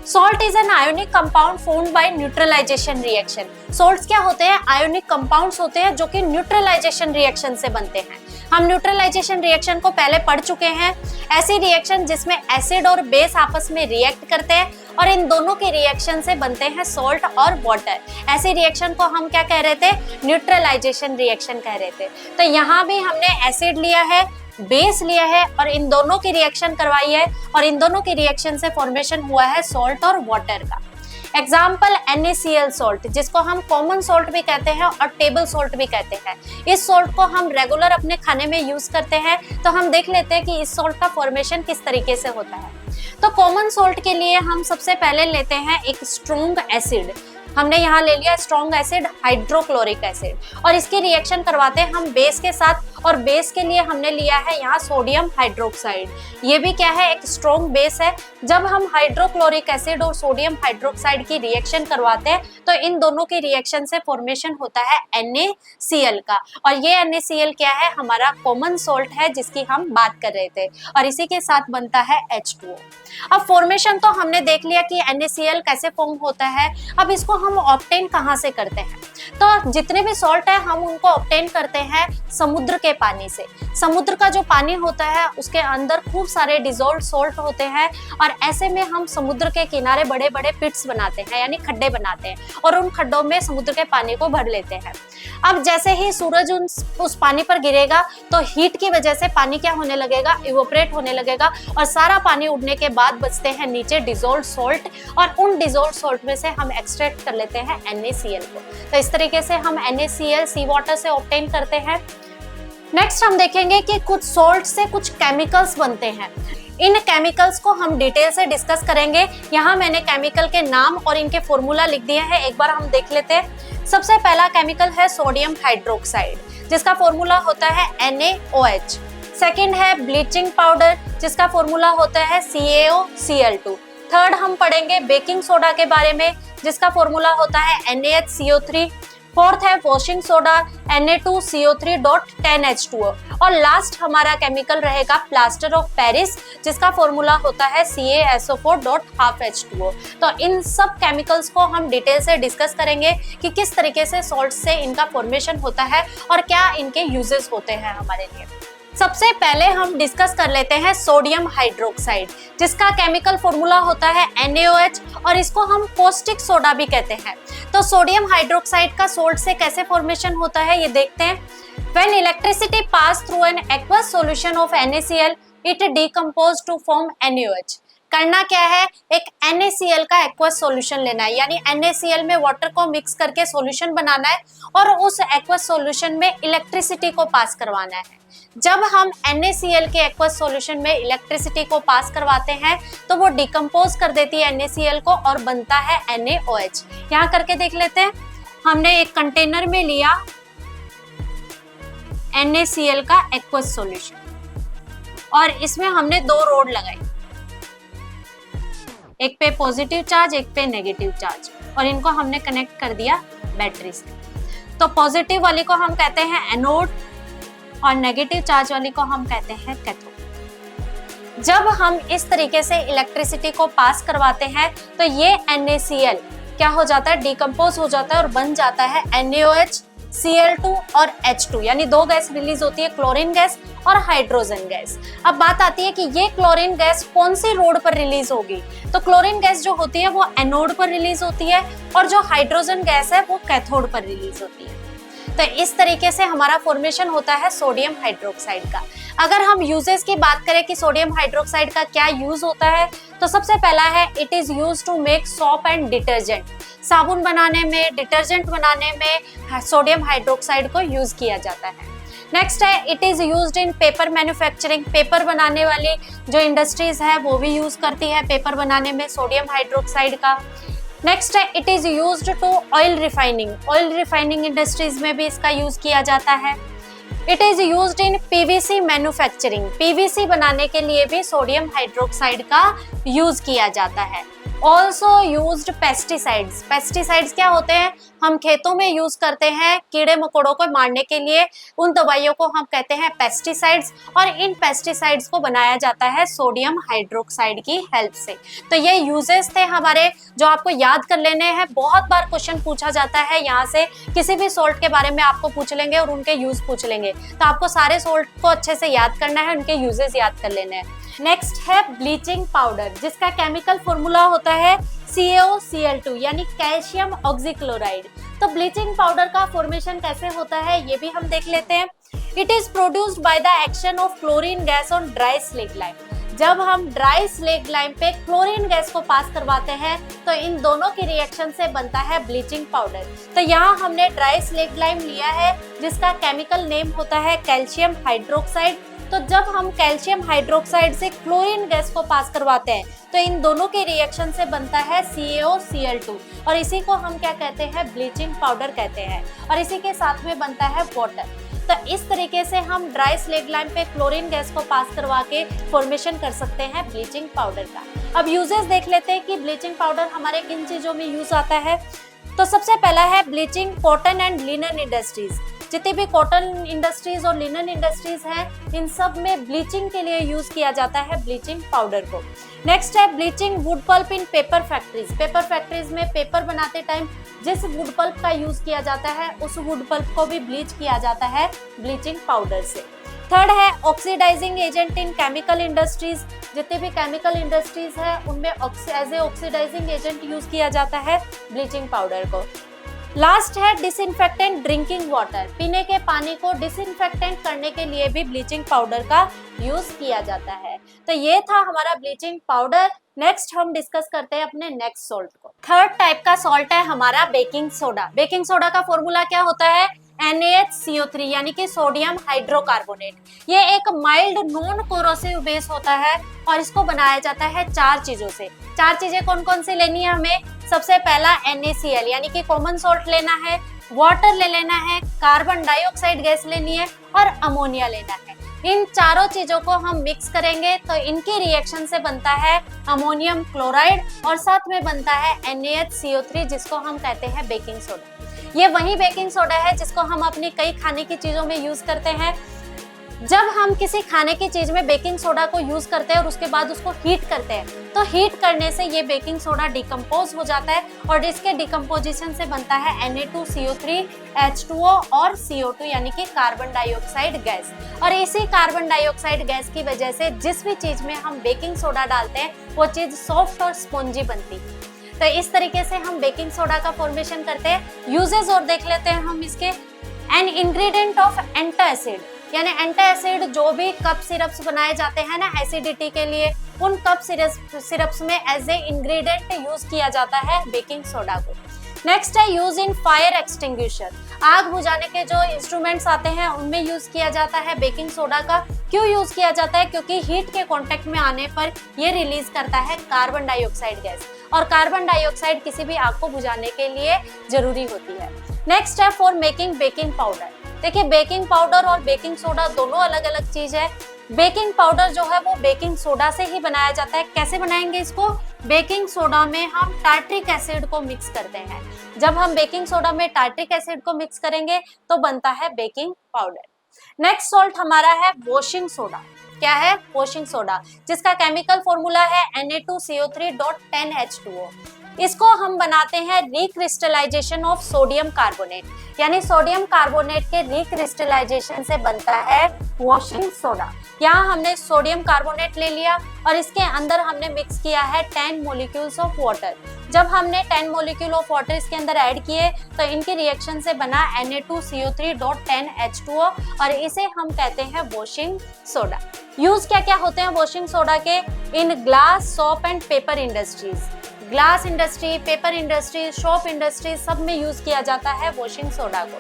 Salt is an ionic compound formed by neutralisation reaction. Salts क्या होते हैं, आयोनिक कंपाउंड्स होते हैं जो कि न्यूट्रलाइजेशन रिएक्शन से बनते हैं। हम न्यूट्रलाइजेशन रिएक्शन को पहले पढ़ चुके हैं। ऐसी रिएक्शन जिसमें एसिड और बेस आपस में रिएक्ट करते हैं और इन दोनों के रिएक्शन से बनते हैं सॉल्ट और वाटर। ऐसी रिएक्शन को हम क्या कह रहे थे, न्यूट्रलाइजेशन रिएक्शन कह रहे थे। तो यहाँ भी हमने एसिड लिया है, बेस लिया है और इन दोनों की रिएक्शन करवाई है, और इन दोनों की रिएक्शन से फॉर्मेशन हुआ है सॉल्ट और वाटर का। एग्जाम्पल NaCl सॉल्ट, जिसको हम कॉमन सॉल्ट भी कहते हैं और टेबल सॉल्ट भी कहते हैं। इस सॉल्ट को हम रेगुलर अपने खाने में यूज करते हैं, तो हम देख लेते हैं कि इस सॉल्ट का फॉर्मेशन किस तरीके से होता है। तो कॉमन सॉल्ट के लिए हम सबसे पहले लेते हैं एक स्ट्रॉन्ग एसिड। हमने यहाँ ले लिया स्ट्रॉन्ग एसिड, हाइड्रोक्लोरिक एसिड, और इसकी रिएक्शन करवाते हैं हम बेस के साथ, और बेस के लिए हमने लिया है यहाँ सोडियम हाइड्रोक्साइड। ये भी क्या है, एक स्ट्रॉन्ग बेस है। जब हम हाइड्रोक्लोरिक एसिड और सोडियम हाइड्रोक्साइड की रिएक्शन करवाते हैं तो इन दोनों की रिएक्शन से फॉर्मेशन होता है NaCl का, और ये NaCl क्या है, हमारा कॉमन सॉल्ट है जिसकी हम बात कर रहे थे, और इसी के साथ बनता है H2O। अब फॉर्मेशन तो हमने देख लिया कि NaCl कैसे फॉर्म होता है। अब इसको हम ऑब्टेन कहाँ से करते हैं, तो जितने भी सॉल्ट है हम उनको ऑब्टेन करते हैं समुद्र के पानी से। समुद्र का जो पानी होता है उसके अंदर खूब सारे डिजोल्व सॉल्ट होते हैं, और ऐसे में हम समुद्र के किनारे बड़े बड़े पिट्स बनाते हैं, यानी खड्डे बनाते हैं, और उन खड्डों में समुद्र के पानी को भर लेते हैं। अब जैसे ही सूरज उस पानी पर गिरेगा तो हीट की वजह से पानी क्या होने लगेगा, इवोपरेट होने लगेगा, और सारा पानी उड़ने के बाद बचते हैं नीचे डिजोल्व सॉल्ट, और उन डिजोल्व सॉल्ट में से हम एक्सट्रैक्ट कर लेते हैं NaCl को। तो इस तरीके से हम NaCl सी वाटर से ऑब्टेन करते हैं। नेक्स्ट हम देखेंगे कि कुछ सॉल्ट से कुछ केमिकल्स बनते हैं। इन केमिकल्स को हम डिटेल से डिस्कस करेंगे। यहाँ मैंने केमिकल के नाम और इनके फॉर्मूला लिख दिए हैं, एक बार हम देख लेते हैं। सबसे पहला केमिकल है सोडियम हाइड्रोक्साइड, जिसका फॉर्मूला होता है NaOH। सेकंड है ब्लीचिंग पाउडर, जिसका फॉर्मूला होता है CaOCl2। थर्ड हम पढ़ेंगे बेकिंग सोडा के बारे में, जिसका फॉर्मूला होता है NaHCO3। फोर्थ है वॉशिंग सोडा Na2CO3.10H2O, और लास्ट हमारा केमिकल रहेगा प्लास्टर ऑफ पेरिस, जिसका फॉर्मूला होता है CaSO4.12H2O। तो इन सब केमिकल्स को हम डिटेल से डिस्कस करेंगे कि किस तरीके से सॉल्ट से इनका फॉर्मेशन होता है और क्या इनके यूजेस होते हैं हमारे लिए। सबसे पहले हम डिस्कस कर लेते हैं सोडियम हाइड्रोक्साइड, जिसका केमिकल फॉर्मूला होता है NaOH, और इसको हम कॉस्टिक सोडा भी कहते हैं। तो सोडियम हाइड्रोक्साइड का सॉल्ट से कैसे फॉर्मेशन होता है ये देखते हैं। When electricity pass through an aqueous solution of NaCl, it decomposes to form NaOH। करना क्या है, एक NaCl का एक्वस सॉल्यूशन लेना है, यानी NaCl में वाटर को मिक्स करके सॉल्यूशन बनाना है और उस एक्वस सॉल्यूशन में इलेक्ट्रिसिटी को पास करवाना है। जब हम NaCl के एक्वस सॉल्यूशन में इलेक्ट्रिसिटी को पास करवाते हैं तो वो डिकम्पोज कर देती है NaCl को और बनता है NaOH। यहाँ करके देख लेते हैं। हमने एक कंटेनर में लिया NaCl का एक्वस सॉल्यूशन और इसमें हमने 2 रोड लगाई, एक पे पॉजिटिव चार्ज एक पे नेगेटिव चार्ज, और इनको हमने कनेक्ट कर दिया बैटरी से। तो पॉजिटिव वाली को हम कहते हैं एनोड और नेगेटिव चार्ज वाली को हम कहते हैं कैथोड। जब हम इस तरीके से इलेक्ट्रिसिटी को पास करवाते हैं तो ये NaCl क्या हो जाता है, डिकम्पोज हो जाता है और बन जाता है NaOH, Cl2 और H2, यानी 2 गैस रिलीज होती है, क्लोरीन गैस और हाइड्रोजन गैस। अब बात आती है कि ये क्लोरीन गैस कौन सी रोड पर रिलीज होगी, तो क्लोरीन गैस जो होती है वो एनोड पर रिलीज होती है और जो हाइड्रोजन गैस है वो कैथोड पर रिलीज होती है। तो इस तरीके से हमारा फॉर्मेशन होता है सोडियम हाइड्रोक्साइड का। अगर हम यूजेस की बात करें कि सोडियम हाइड्रोक्साइड का क्या यूज होता है, तो सबसे पहला है it is used to make soap and detergent. साबुन बनाने में, डिटर्जेंट बनाने में सोडियम हाइड्रोक्साइड को यूज किया जाता है। नेक्स्ट है it is used in paper manufacturing. Paper बनाने वाली जो इंडस्ट्रीज है वो भी यूज करती है पेपर बनाने में सोडियम हाइड्रोक्साइड का। नेक्स्ट है it is used to oil refining. Oil refining industries में भी इसका यूज किया जाता है। It is used in PVC manufacturing. PVC बनाने के लिए भी सोडियम हाइड्रोक्साइड का यूज किया जाता है। Also used pesticides. पेस्टिसाइड्स क्या होते हैं, हम खेतों में यूज करते हैं कीड़े मकोड़ों को मारने के लिए, उन दवाइयों को हम कहते हैं पेस्टिसाइड्स, और इन पेस्टिसाइड्स को बनाया जाता है सोडियम हाइड्रोक्साइड की हेल्प से। तो ये यूजेस थे हमारे जो आपको याद कर लेने हैं। बहुत बार क्वेश्चन पूछा जाता है यहाँ से, किसी भी सॉल्ट के बारे में आपको पूछ लेंगे और उनके यूज पूछ लेंगे, तो आपको सारे सॉल्ट को अच्छे से याद करना है, उनके यूजेस याद कर लेने हैं। नेक्स्ट है ब्लीचिंग पाउडर, जिसका केमिकल फॉर्मूला होता है CaOCl2 यानी कैल्शियम ऑक्सीक्लोराइड। तो ब्लीचिंग पाउडर का फॉर्मेशन कैसे होता है ये भी हम देख लेते हैं। It is produced by the action of chlorine gas on dry slaked lime. जब हम ड्राई स्लेग लाइम पे क्लोरीन गैस को पास करवाते हैं तो इन दोनों की रिएक्शन से बनता है ब्लीचिंग पाउडर। तो यहाँ हमने ड्राई स्लेग लाइम लिया है जिसका केमिकल नेम होता है कैल्शियम हाइड्रोक्साइड। तो जब हम कैल्शियम हाइड्रोक्साइड से क्लोरीन गैस को पास करवाते हैं तो इन दोनों के रिएक्शन से बनता है CaOCl2 और इसी को हम क्या कहते हैं, ब्लीचिंग पाउडर कहते हैं, और इसी के साथ में बनता है वाटर। तो इस तरीके से हम ड्राई स्लेग लाइम पे क्लोरीन गैस को पास करवा के फॉर्मेशन कर सकते हैं ब्लीचिंग पाउडर का। अब यूजेस देख लेते हैं कि ब्लीचिंग पाउडर हमारे किन चीजों में यूज आता है। तो सबसे पहला है bleaching cotton and linen industries. जितनी भी कॉटन इंडस्ट्रीज और लिनन इंडस्ट्रीज हैं इन सब में ब्लीचिंग के लिए यूज किया जाता है ब्लीचिंग पाउडर को। नेक्स्ट है ब्लीचिंग वुड पल्प इन पेपर फैक्ट्रीज। पेपर फैक्ट्रीज में पेपर बनाते टाइम जिस वुड पल्प का यूज किया जाता है उस वुड पल्प को भी ब्लीच किया जाता है ब्लीचिंग पाउडर से। थर्ड है oxidising agent in chemical industries. जितने भी केमिकल इंडस्ट्रीज है उनमें as a oxidising agent use किया जाता है ब्लीचिंग पाउडर को। लास्ट है डिसइंफेक्टेंट ड्रिंकिंग वाटर। पीने के पानी को डिसइंफेक्टेंट करने के लिए भी ब्लीचिंग पाउडर का यूज किया जाता है। तो ये था हमारा ब्लीचिंग पाउडर। नेक्स्ट हम डिस्कस करते हैं अपने नेक्स्ट सॉल्ट को। थर्ड टाइप का सॉल्ट है हमारा बेकिंग सोडा। बेकिंग सोडा का फॉर्मूला क्या होता है, NaHCO3 यानी कि सोडियम हाइड्रोकार्बोनेट। ये एक माइल्ड नॉन कोरोसिव बेस होता है और इसको बनाया जाता है 4 चीजों से। 4 चीजें कौन कौन सी लेनी है हमें, सबसे पहला NaCl यानी कि कॉमन सॉल्ट लेना है, वाटर ले लेना है, कार्बन डाइऑक्साइड गैस लेनी है और अमोनिया लेना है। इन चारों चीजों को हम मिक्स करेंगे तो इनकी रिएक्शन से बनता है अमोनियम क्लोराइड और साथ में बनता है NaHCO3 जिसको हम कहते हैं बेकिंग सोडा। ये वही बेकिंग सोडा है जिसको हम अपनी कई खाने की चीजों में यूज करते हैं। जब हम किसी खाने की चीज में बेकिंग सोडा को यूज करते हैं और उसके बाद उसको हीट करते हैं तो हीट करने से ये बेकिंग सोडा डिकम्पोज हो जाता है और इसके डिकम्पोजिशन से बनता है Na2CO3 H2O और CO2 यानी कि कार्बन डाइऑक्साइड गैस। और इसी कार्बन डाइऑक्साइड गैस की वजह से जिस भी चीज में हम बेकिंग सोडा डालते हैं वो चीज सॉफ्ट और स्पॉन्जी बनती है। तो इस तरीके से हम बेकिंग सोडा का फॉर्मेशन करते हैं। यूजेस और देख लेते हैं हम इसके। एन इंग्रेडिएंट ऑफ एंटासिड यानी एंटासिड जो भी कप सिरप्स बनाए जाते हैं ना एसिडिटी के लिए उन कप सिरप्स में एज ए इंग्रेडिएंट यूज किया जाता है बेकिंग सोडा को। नेक्स्ट है यूज इन फायर एक्सटिंग्विशर। आग बुझाने के जो इंस्ट्रूमेंट्स आते हैं उनमें यूज किया जाता है बेकिंग सोडा का। क्यों यूज किया जाता है? क्योंकि हीट के कांटेक्ट में आने पर ये रिलीज करता है कार्बन डाइऑक्साइड गैस, और कार्बन डाइऑक्साइड किसी भी आग को बुझाने के लिए जरूरी होती है। नेक्स्ट है फॉर मेकिंग बेकिंग पाउडर। देखिए बेकिंग पाउडर और बेकिंग सोडा दोनों अलग अलग चीज है। बेकिंग पाउडर जो है वो बेकिंग सोडा से ही बनाया जाता है। कैसे बनाएंगे इसको? बेकिंग सोडा में हम टार्ट्रिक एसिड को मिक्स करते हैं। जब हम बेकिंग सोडा में टार्ट्रिक एसिड को मिक्स करेंगे तो बनता है बेकिंग पाउडर। नेक्स्ट सॉल्ट हमारा है वॉशिंग सोडा। क्या है? वॉशिंग सोडा, जिसका केमिकल फॉर्मूला है Na2CO3.10H2O। इसको हम बनाते हैं रिक्रिस्टलाइजेशन ऑफ सोडियम कार्बोनेट, यानी सोडियम कार्बोनेट के रिक्रिस्टलाइजेशन से बनता है वॉशिंग सोडा। यहाँ हमने सोडियम कार्बोनेट ले लिया और इसके अंदर हमने मिक्स किया है 10 मोलिक्यूल्स ऑफ वाटर। जब हमने 10 मोलिक्यूल ऑफ वाटर इसके अंदर ऐड किए तो इनके रिएक्शन से बना Na2CO3.10H2O और इसे हम कहते हैं वॉशिंग सोडा। यूज क्या क्या होते हैं वॉशिंग सोडा के? In glass, soap and paper industries. Glass industry, paper industry, soap industry सब में यूज किया जाता है वॉशिंग सोडा को।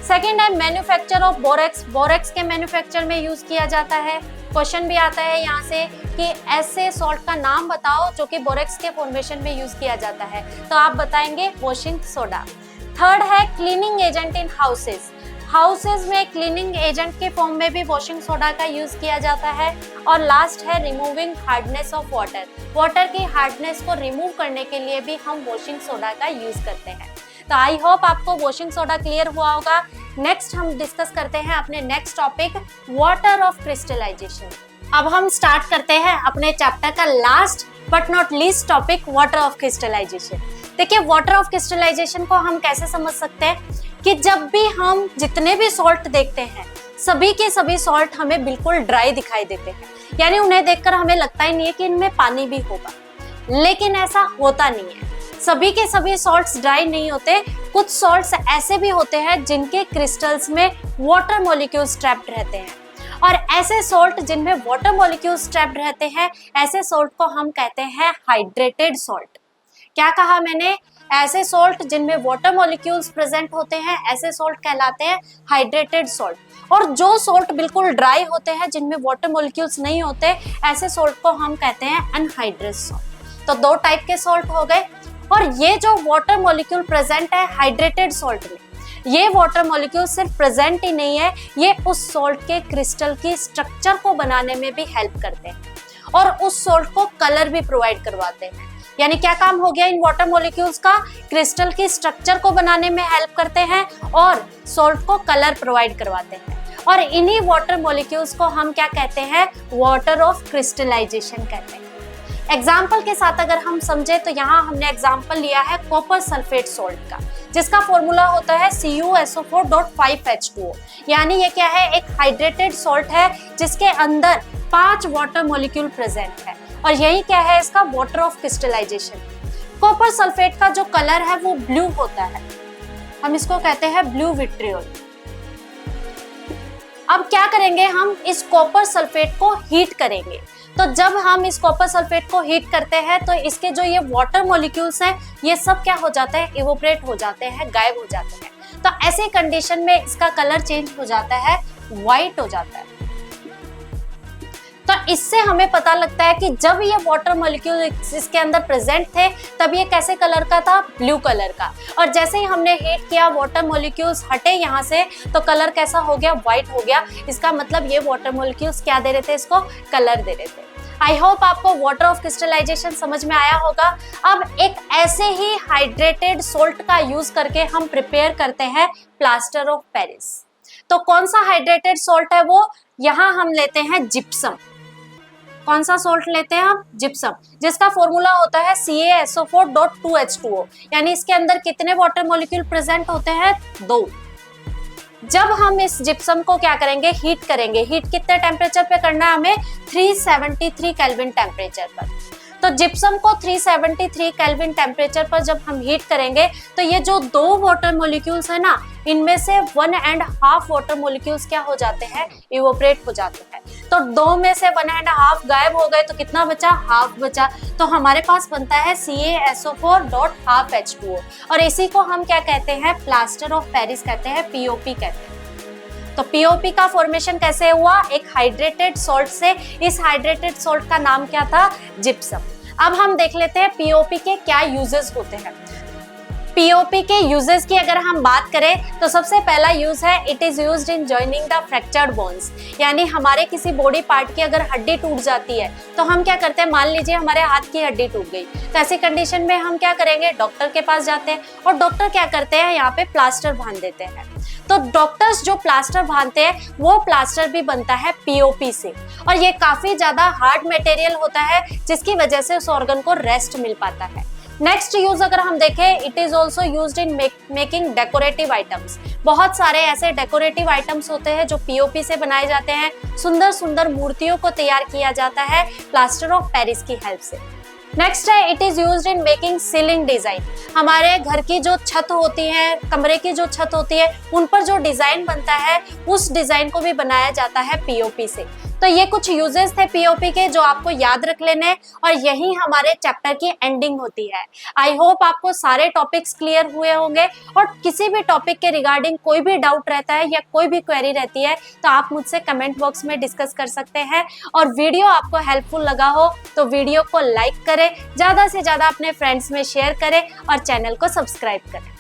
सेकेंड है मैन्युफैक्चर ऑफ बोरेक्स। बोरेक्स के मैन्युफैक्चर में यूज किया जाता है। क्वेश्चन भी आता है यहाँ से कि ऐसे सॉल्ट का नाम बताओ जो कि बोरेक्स के फॉर्मेशन में यूज किया जाता है, तो आप बताएंगे वॉशिंग सोडा। थर्ड है cleaning agent in houses. Houses में क्लीनिंग एजेंट के फॉर्म में भी वॉशिंग सोडा का यूज किया जाता है। और लास्ट है removing hardness of water. Water की हार्डनेस को रिमूव करने के लिए भी हम वॉशिंग सोडा का यूज करते हैं। तो आई होप आपको वॉशिंग सोडा क्लियर हुआ होगा। नेक्स्ट हम डिस्कस करते हैं अपने next topic water of crystallisation. अब हम स्टार्ट करते हैं अपने चैप्टर का last but not least topic water of crystallisation. देखिए वाटर ऑफ क्रिस्टलाइजेशन को हम कैसे समझ सकते हैं कि जब भी हम जितने भी सॉल्ट देखते हैं सभी के सभी सॉल्ट हमें बिल्कुल ड्राई दिखाई देते हैं, यानी उन्हें देखकर हमें लगता ही नहीं है कि इनमें पानी भी होगा, लेकिन ऐसा होता नहीं है। सभी के सभी सॉल्ट्स ड्राई नहीं होते। कुछ सॉल्ट्स ऐसे भी होते हैं जिनके क्रिस्टल्स में वाटर मॉलिक्यूल्स ट्रैप्ड रहते हैं, और ऐसे सॉल्ट जिनमें वाटर मॉलिक्यूल्स ट्रैप्ड रहते हैं ऐसे सॉल्ट को हम कहते हैं हाइड्रेटेड सॉल्ट। क्या कहा मैंने? ऐसे सॉल्ट जिनमें वाटर मॉलिक्यूल्स प्रेजेंट होते हैं ऐसे सॉल्ट कहलाते हैं हाइड्रेटेड सॉल्ट। और जो सॉल्ट बिल्कुल ड्राई होते हैं जिनमें वाटर मॉलिक्यूल्स नहीं होते ऐसे सॉल्ट को हम कहते हैं अनहाइड्रेटेड सॉल्ट। तो दो टाइप के सॉल्ट हो गए। और ये जो वाटर मॉलिक्यूल प्रेजेंट है हाइड्रेटेड सॉल्ट में, ये वाटर मॉलिक्यूल सिर्फ प्रेजेंट ही नहीं है, ये उस सॉल्ट के क्रिस्टल की स्ट्रक्चर को बनाने में भी हेल्प करते हैं और उस सॉल्ट को कलर भी प्रोवाइड करवाते हैं। यानी क्या काम हो गया इन वाटर मॉलिक्यूल्स का? क्रिस्टल की स्ट्रक्चर को बनाने में हेल्प करते हैं और सॉल्ट को कलर प्रोवाइड करवाते हैं। और इन्हीं वाटर मॉलिक्यूल्स को हम क्या कहते हैं? वाटर ऑफ क्रिस्टलाइजेशन कहते हैं। एग्जाम्पल के साथ अगर हम समझे तो यहाँ हमने एग्जाम्पल लिया है कॉपर सल्फेट सॉल्ट का, जिसका फॉर्मूला होता है CuSO4.5H2O। यानी ये क्या है? एक हाइड्रेटेड सॉल्ट है जिसके अंदर 5 वाटर मॉलिक्यूल प्रेजेंट है, और यही क्या है इसका? Water of crystallisation. Copper sulphate का जो कलर है वो ब्लू होता है, हम इसको कहते हैं ब्लू विट्रियोल। अब क्या करेंगे? हम इस कॉपर सल्फेट को हीट करेंगे। तो जब हम इस कॉपर सल्फेट को हीट करते हैं तो इसके जो ये वाटर मॉलिक्यूल्स हैं ये सब क्या हो जाते हैं? इवोपरेट हो जाते हैं, गायब हो जाते हैं। तो ऐसे कंडीशन में इसका कलर चेंज हो जाता है, व्हाइट हो जाता है। तो इससे हमें पता लगता है कि जब ये वाटर मॉलिक्यूल इसके अंदर प्रेजेंट थे तब ये कैसे कलर का था? ब्लू कलर का। और जैसे ही हमने हीट किया वाटर मॉलिक्यूल्स हटे यहाँ से तो कलर कैसा हो गया? व्हाइट हो गया। इसका मतलब ये वाटर मॉलिक्यूल्स क्या दे रहे थे? इसको कलर दे रहे थे। आई होप आपको वाटर ऑफ क्रिस्टलाइजेशन समझ में आया होगा। अब एक ऐसे ही हाइड्रेटेड सोल्ट का यूज करके हम प्रिपेयर करते हैं प्लास्टर ऑफ पेरिस। तो कौन सा हाइड्रेटेड सोल्ट है वो? यहाँ हम लेते हैं जिप्सम। कौन सा सोल्ट लेते हैं हम? जिप्सम, जिसका फॉर्मूला होता है CaSO4.2H2O। यानी इसके अंदर कितने वाटर मॉलिक्यूल प्रेजेंट होते हैं? 2। जब हम इस जिप्सम को क्या करेंगे? हीट करेंगे। हीट कितने टेम्परेचर पे करना है हमें? 373 केल्विन टेम्परेचर पर। तो जिप्सम को 373 केल्विन टेम्परेचर पर जब हम हीट करेंगे तो ये जो 2 वाटर मॉलिक्यूल्स है ना, इनमें से 1.5 वाटर मॉलिक्यूल्स क्या हो जाते हैं? इवोपरेट हो जाते हैं। तो 2 में से 1.5 गायब हो गए तो कितना बचा, हाफ बचा। तो हमारे पास बनता है CaSO4 डॉट हाफ H2O और इसी को हम क्या कहते हैं, प्लास्टर ऑफ पेरिस कहते हैं, POP कहते हैं। तो POP का फॉर्मेशन कैसे हुआ, एक हाइड्रेटेड सॉल्ट से। इस हाइड्रेटेड सॉल्ट का नाम क्या था, जिप्सम। अब हम देख लेते हैं POP के क्या यूजेस होते हैं। POP के यूजेस की अगर हम बात करें तो सबसे पहला यूज है, it is used in joining the fractured bones. यानी हमारे किसी बॉडी पार्ट की अगर हड्डी टूट जाती है तो हम क्या करते हैं, मान लीजिए हमारे हाथ की हड्डी टूट गई, तो ऐसी कंडीशन में हम क्या करेंगे, डॉक्टर के पास जाते हैं और डॉक्टर क्या करते हैं, यहाँ पे प्लास्टर बांध देते हैं। तो डॉक्टर्स जो प्लास्टर बांधते हैं वो प्लास्टर भी बनता है POP से और ये काफी ज्यादा हार्ड मटेरियल होता है जिसकी वजह से उस ऑर्गन को रेस्ट मिल पाता है। नेक्स्ट यूज अगर हम देखें, it is also used in making decorative items. बहुत सारे ऐसे डेकोरेटिव आइटम्स होते हैं जो POP से बनाए जाते हैं। सुंदर सुंदर मूर्तियों को तैयार किया जाता है प्लास्टर ऑफ पेरिस की हेल्प से। नेक्स्ट है, it is used in making ceiling design. हमारे घर की जो छत होती है, कमरे की जो छत होती है, उन पर जो डिजाइन बनता है उस डिजाइन को भी बनाया जाता है POP से। तो ये कुछ यूजेस थे POP के जो आपको याद रख लेने और यही हमारे चैप्टर की एंडिंग होती है। आई होप आपको सारे टॉपिक्स क्लियर हुए होंगे और किसी भी टॉपिक के रिगार्डिंग कोई भी डाउट रहता है या कोई भी क्वेरी रहती है तो आप मुझसे कमेंट बॉक्स में डिस्कस कर सकते हैं। और वीडियो आपको हेल्पफुल लगा हो तो वीडियो को लाइक करें, ज़्यादा से ज़्यादा अपने फ्रेंड्स में शेयर करें और चैनल को सब्सक्राइब करें।